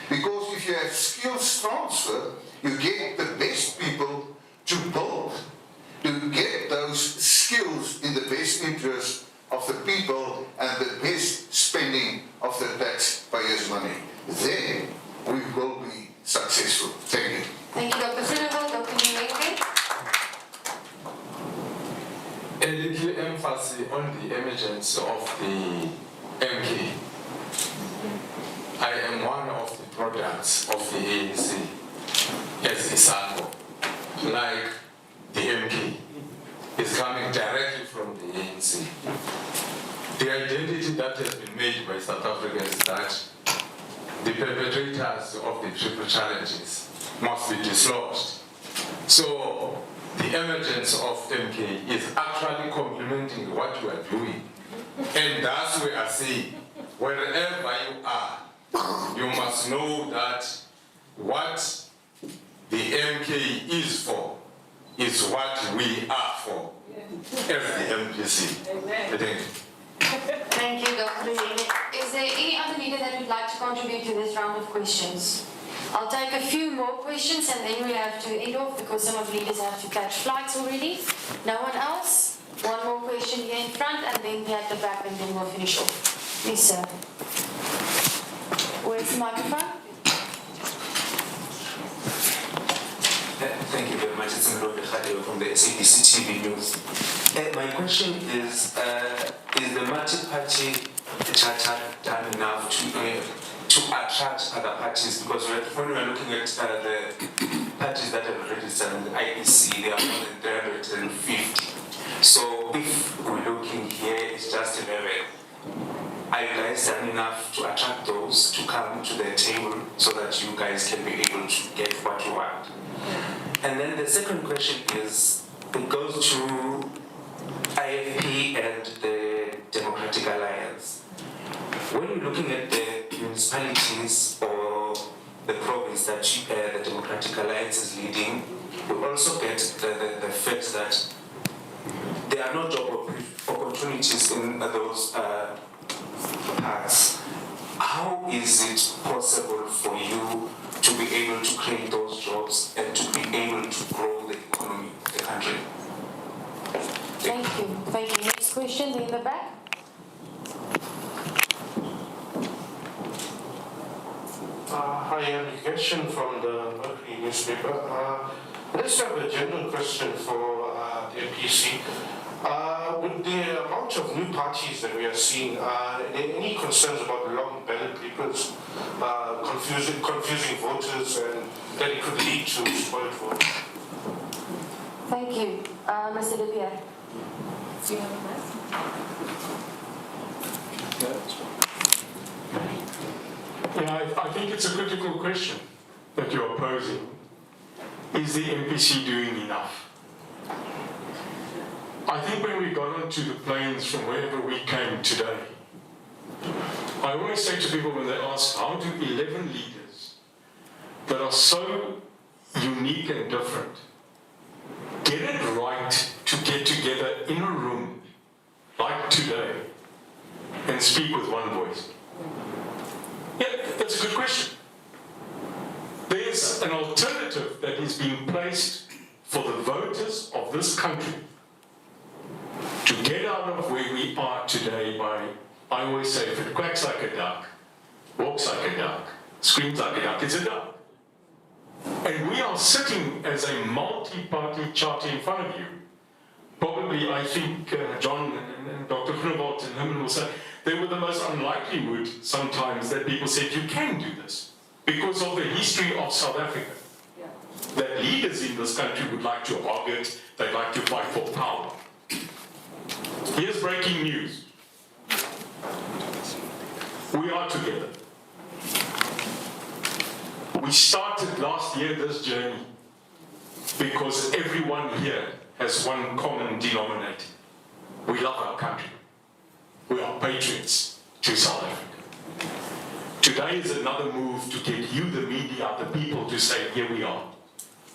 Because if you have skills transfer, you get the best people to build, to get those skills in the best interest of the people and the best spending of the taxpayers' money. Then we will be successful. Thank you. Thank you, Dr. Groenewald. Dr. Mwenke. on the emergence of the MK, I am one of the products of the ANC as Isako. Like the MK is coming directly from the ANC. The identity that has been made by South Africa is that the perpetrators of the triple challenges must be dislodged. So the emergence of MK is actually complementing what you are doing. And that's where I say, wherever you are, you must know that what the MK is for is what we are for as the MPC. Thank you. Thank you, Dr. Zene. Is there any other leader that would like to contribute to this round of questions? I'll take a few more questions and then we have to end off because some of the leaders have to catch flights already. No one else? One more question here in front and then we at the back and then we'll finish off. Please, sir. Where's the microphone? Thank you very much. It's Mrobe Khadeo from the SABC TV News. My question is the multi-party charter done enough to attract other parties? Because when we are looking at the parties that have registered in the IEC, there are more than 350. So if we're looking here, it's just 11. Are you guys done enough to attract those to come to the table so that you guys can be able to get what you want? And then the second question is, it goes to IFP and the Democratic Alliance. When you're looking at the municipalities or the province that the Democratic Alliance is leading, you also get the fact that there are no job opportunities in those parts. How is it possible for you to be able to create those jobs and to be able to grow the economy of the country? Thank you. Thank you. Next question in the back. Hi, I'm Geshen from the Mercury newspaper. Let's have a general question for the MPC. With the amount of new parties that we are seeing, are there any concerns about long ballot papers, confusing voters, and that it could lead to spoiled votes? Thank you. Mr. De Beer. Do you have a mic? Yeah, I think it's a critical question that you're posing. Is the MPC doing enough? I think when we got onto the planes from wherever we came today, I always say to people when they ask, how do 11 leaders that are so unique and different get it right to get together in a room like today and speak with one voice? Yeah, that's a good question. There's an alternative that is being placed for the voters of this country to get out of where we are today by, I always say, if it quacks like a duck, walks like a duck, screams like a duck, it's a duck. And we are sitting as a multi-party charter in front of you. Probably, I think, John and Dr. Groenewald and Herman will say, they were the most unlikelihood sometimes that people said, you can do this, because of the history of South Africa. Yeah. That leaders in this country would like to hog it, they'd like to fight for power. Here's breaking news. We are together. We started last year this journey because everyone here has one common denominator. We love our country. We are patriots to South Africa. Today is another move to get you, the media, the people, to say, here we are.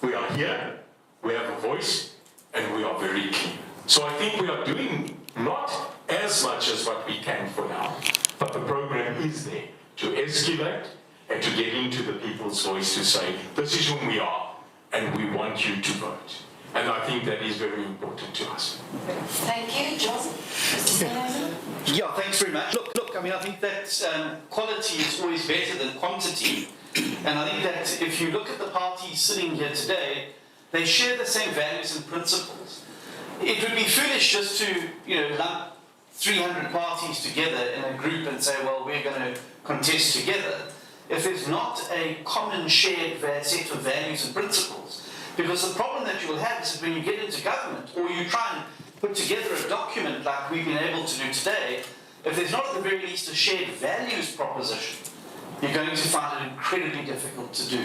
We are here, we have a voice, and we are very clear. So I think we are doing not as much as what we can for now, but the program is there to escalate and to get into the people's voice to say, this is who we are, and we want you to vote. And I think that is very important to us. Thank you, John. Yeah, thanks very much. Look, I mean, I think that quality is always better than quantity. And I think that if you look at the parties sitting here today, they share the same values and principles. It would be foolish just to, lump 300 parties together in a group and say, well, we're going to contest together, if there's not a common shared set of values and principles. Because the problem that you will have is that when you get into government, or you try and put together a document like we've been able to do today, if there's not at the very least a shared values proposition, you're going to find it incredibly difficult to do.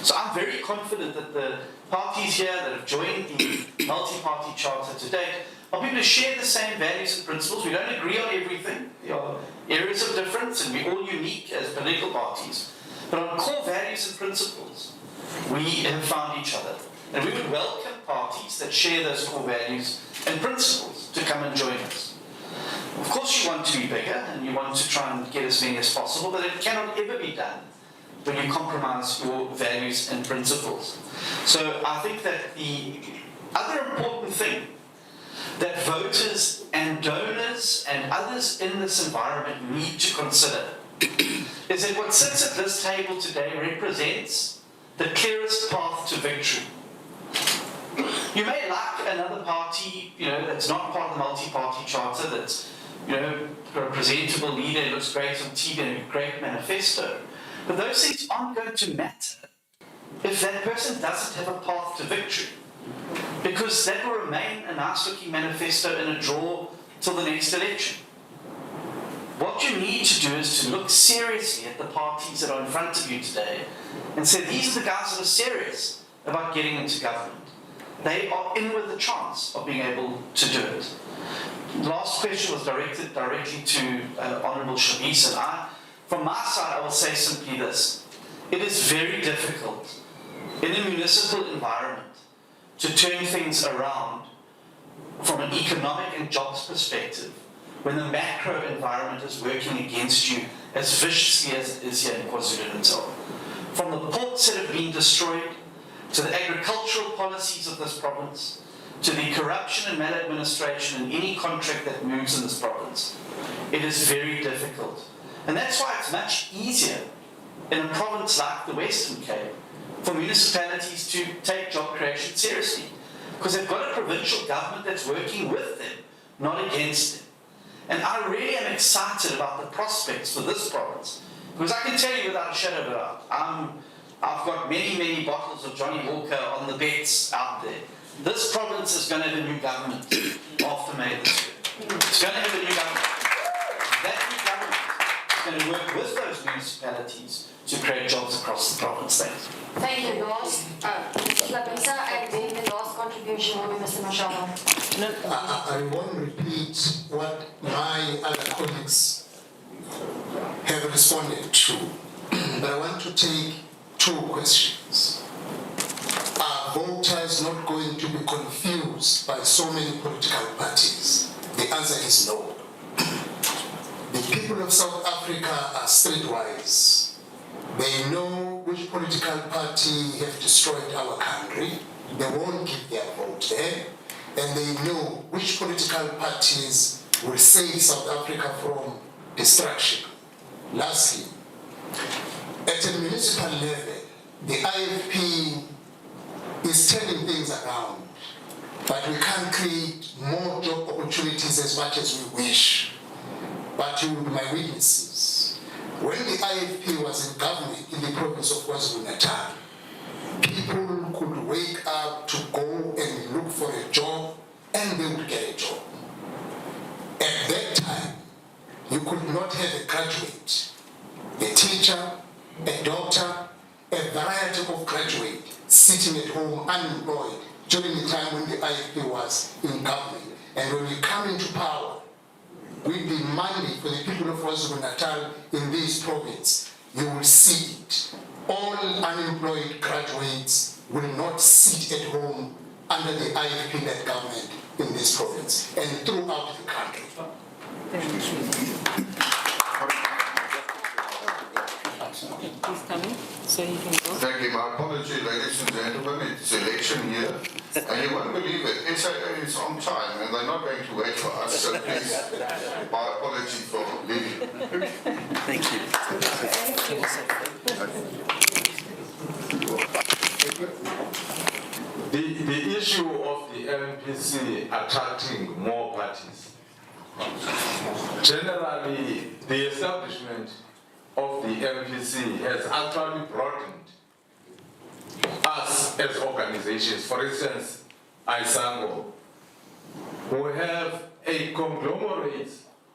So I'm very confident that the parties here that have joined the multi-party charter to date are people who share the same values and principles. We don't agree on everything. There are areas of difference, and we're all unique as political parties. But on core values and principles, we have found each other. And we would welcome parties that share those core values and principles to come and join us. Of course you want to be bigger, and you want to try and get as many as possible, but it cannot ever be done when you compromise your values and principles. So I think that the other important thing that voters and donors and others in this environment need to consider is that what sits at this table today represents the clearest path to victory. You may like another party, that's not part of the multi-party charter, that's, a presentable leader, looks great on TV and a great manifesto, but those things aren't going to matter if that person doesn't have a path to victory. Because that will remain a nice-looking manifesto in a drawer till the next election. What you need to do is to look seriously at the parties that are in front of you today and say, these are the guys that are serious about getting into government. They are in with the chance of being able to do it. Last question was directed directly to Honourable Shabis, and from my side, I will say simply this. It is very difficult in a municipal environment to turn things around from an economic and jobs perspective when the macro environment is working against you as viciously as it is here in KwaZulu-Natal. From the ports that have been destroyed, to the agricultural policies of this province, to the corruption and maladministration in any contract that moves in this province, it is very difficult. And that's why it's much easier in a province like the Western Cape for municipalities to take job creation seriously, because they've got a provincial government that's working with them, not against them. And I really am excited about the prospects for this province, because I can tell you without a shadow of a doubt, I've got many, many bottles of Johnny Walker on the bets out there. This province is going to have a new government after May this year. It's going to have a new government. That new government is going to work with those municipalities to create jobs across the province. Thank you. Last, Labisa, and then the last contribution will be Mr. Mashaba. I won't repeat what my other colleagues have responded to, but I want to take two questions. Are voters not going to be confused by so many political parties? The answer is no. The people of South Africa are streetwise. They know which political party have destroyed our country. They won't give their vote there. And they know which political parties will save South Africa from destruction. Lastly, at a municipal level, the IFP is turning things around, but we can't create more job opportunities as much as we wish. But you will be my witnesses. When the IFP was in government in the province of KwaZulu-Natal, people could wake up to go and look for a job, and they would get a job. At that time, you could not have a graduate, a teacher, a doctor, a variety of graduates sitting at home unemployed during the time when the IFP was in government. And when we come into power, with the mandate for the people of KwaZulu-Natal in this province, you will see it. All unemployed graduates will not sit at home under the IFP-led government in this province and throughout the country. Thank you. Please come in so you can go. Thank you. My apology, ladies and gentlemen. It's election year, and you won't believe it. It's on time, and they're not going to wait for us. So please, my apology for leaving. Thank you. The issue of the MPC attracting more parties Generally, the establishment of the MPC has actually broadened us as organizations. For instance, ISANGO, who have a conglomerate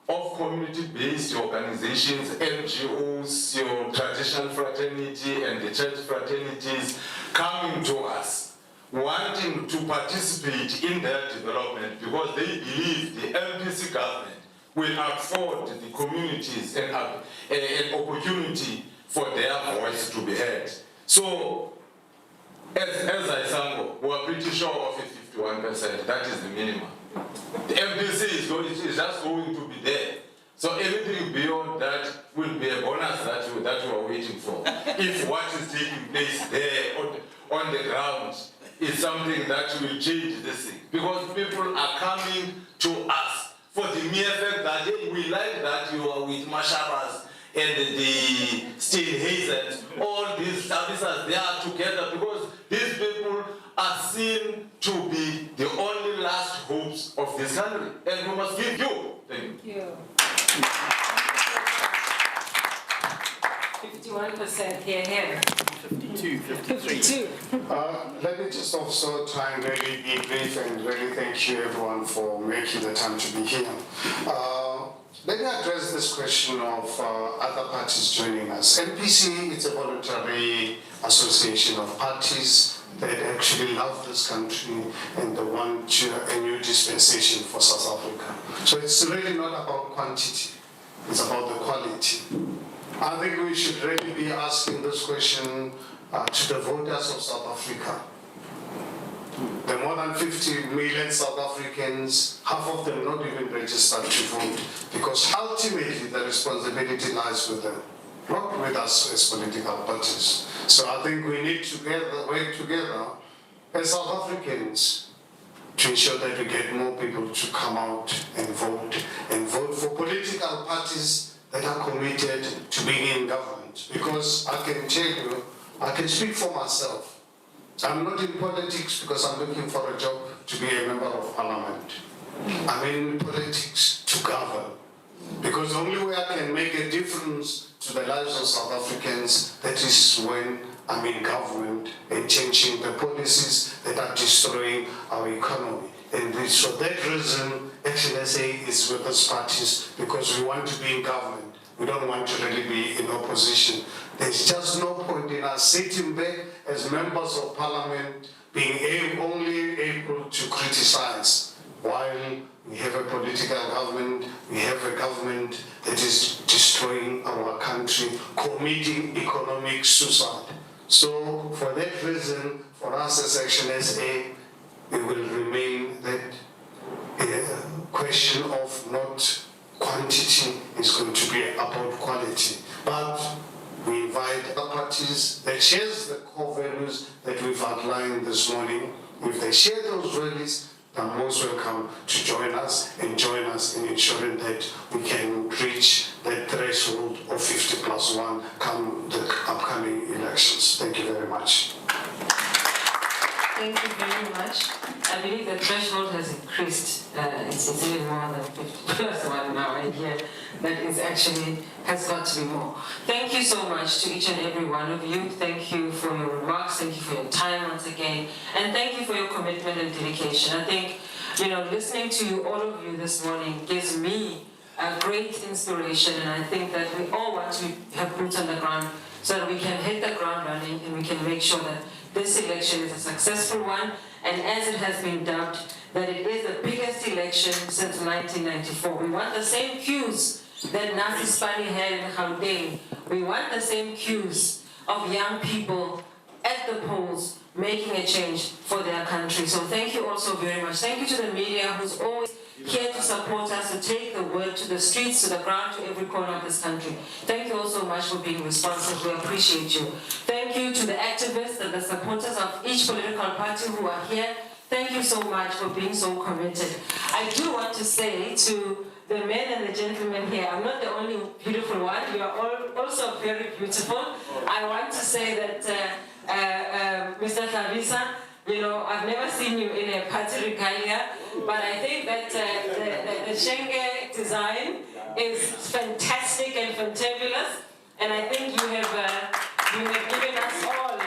of community-based organizations, NGOs, your traditional fraternity and the church fraternities coming to us, wanting to participate in their development because they believe the MPC government will afford the communities an opportunity for their voice to be heard. So, as I sang, we are pretty sure of it 51%, that is the minimum. The MPC is just going to be there. So anything beyond that will be a bonus that we are waiting for. If what is taking place there on the ground is something that will change this thing. Because people are coming to us for the mere fact that hey, we like that you are with Mashabas and the Steenhazens, all these services, they are together because these people are seen to be the only last hopes of this country. And we must give you. Thank you. 51% here. 52. Let me just also try and really be brief and really thank you everyone for making the time to be here. Let me address this question of other parties joining us. NPC is a voluntary association of parties that actually love this country and they want a new dispensation for South Africa. So it's really not about quantity, it's about the quality. I think we should really be asking this question to the voters of South Africa. The more than 50 million South Africans, half of them not even registered to vote, because ultimately the responsibility lies with them, not with us as political parties. So I think we need to work together as South Africans to ensure that we get more people to come out and vote for political parties that are committed to being in government. Because I can tell you, I can speak for myself. I'm not in politics because I'm looking for a job to be a member of parliament. I'm in politics to govern. Because the only way I can make a difference to the lives of South Africans, that is when I'm in government and changing the policies that are destroying our economy. And for that reason, HNSA is with us parties because we want to be in government. We don't want to really be in opposition. There's just no point in us sitting back as members of parliament being only able to criticize while we have a political government, we have a government that is destroying our country, committing economic suicide. So for that reason, for us as Action SA, it will remain that question of not quantity is going to be about quality. But we invite other parties that share the core values that we've outlined this morning. If they share those values, they're most welcome to join us in ensuring that we can reach that threshold of 50+1 come the upcoming elections. Thank you very much. Thank you very much. I believe the threshold has increased. It's even more than 50+1 now. I hear that it actually has got to be more. Thank you so much to each and every one of you. Thank you for your remarks. Thank you for your time once again. And thank you for your commitment and dedication. I think, listening to you, all of you this morning gives me a great inspiration. And I think that we all want to have boots on the ground so that we can hit the ground running and we can make sure that this election is a successful one, and as it has been dubbed, that it is the biggest election since 1994. We want the same cues that Nasi Spani had in Gauteng. We want the same cues of young people at the polls making a change for their country. So thank you all so very much. Thank you to the media who's always here to support us, to take the word to the streets, to the ground, to every corner of this country. Thank you all so much for being responsive. We appreciate you. Thank you to the activists and the supporters of each political party who are here. Thank you so much for being so committed. I do want to say to the men and the gentlemen here, I'm not the only beautiful one. You are all also very beautiful. I want to say that Mr. Thabisa, I've never seen you in a party regalia, but I think that the Shenge architect design is fantastic and fantabulous, and I think you have given us all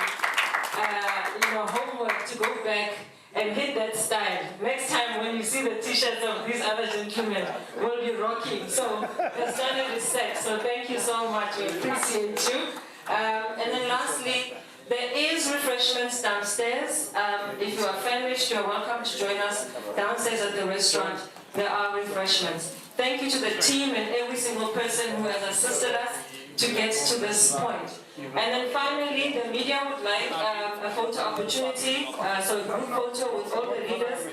homework to go back and hit that style. Next time when you see the t-shirts of these other gentlemen, we'll be rocking. So the standard is set. So thank you so much. We appreciate you. And then lastly, there is refreshments downstairs. If you are famished, you are welcome to join us downstairs at the restaurant. There are refreshments. Thank you to the team and every single person who has assisted us to get to this point. And then finally, the media would like a photo opportunity, so a group photo with all the leaders,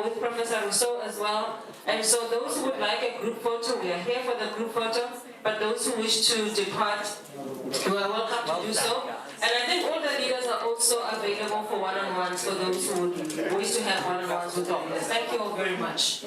with Professor Rousseau as well. And so those who would like a group photo, we are here for the group photo, but those who wish to depart, you are welcome to do so. And I think all the leaders are also available for one-on-ones for those who wish to have one-on-ones with the leaders. Thank you all very much.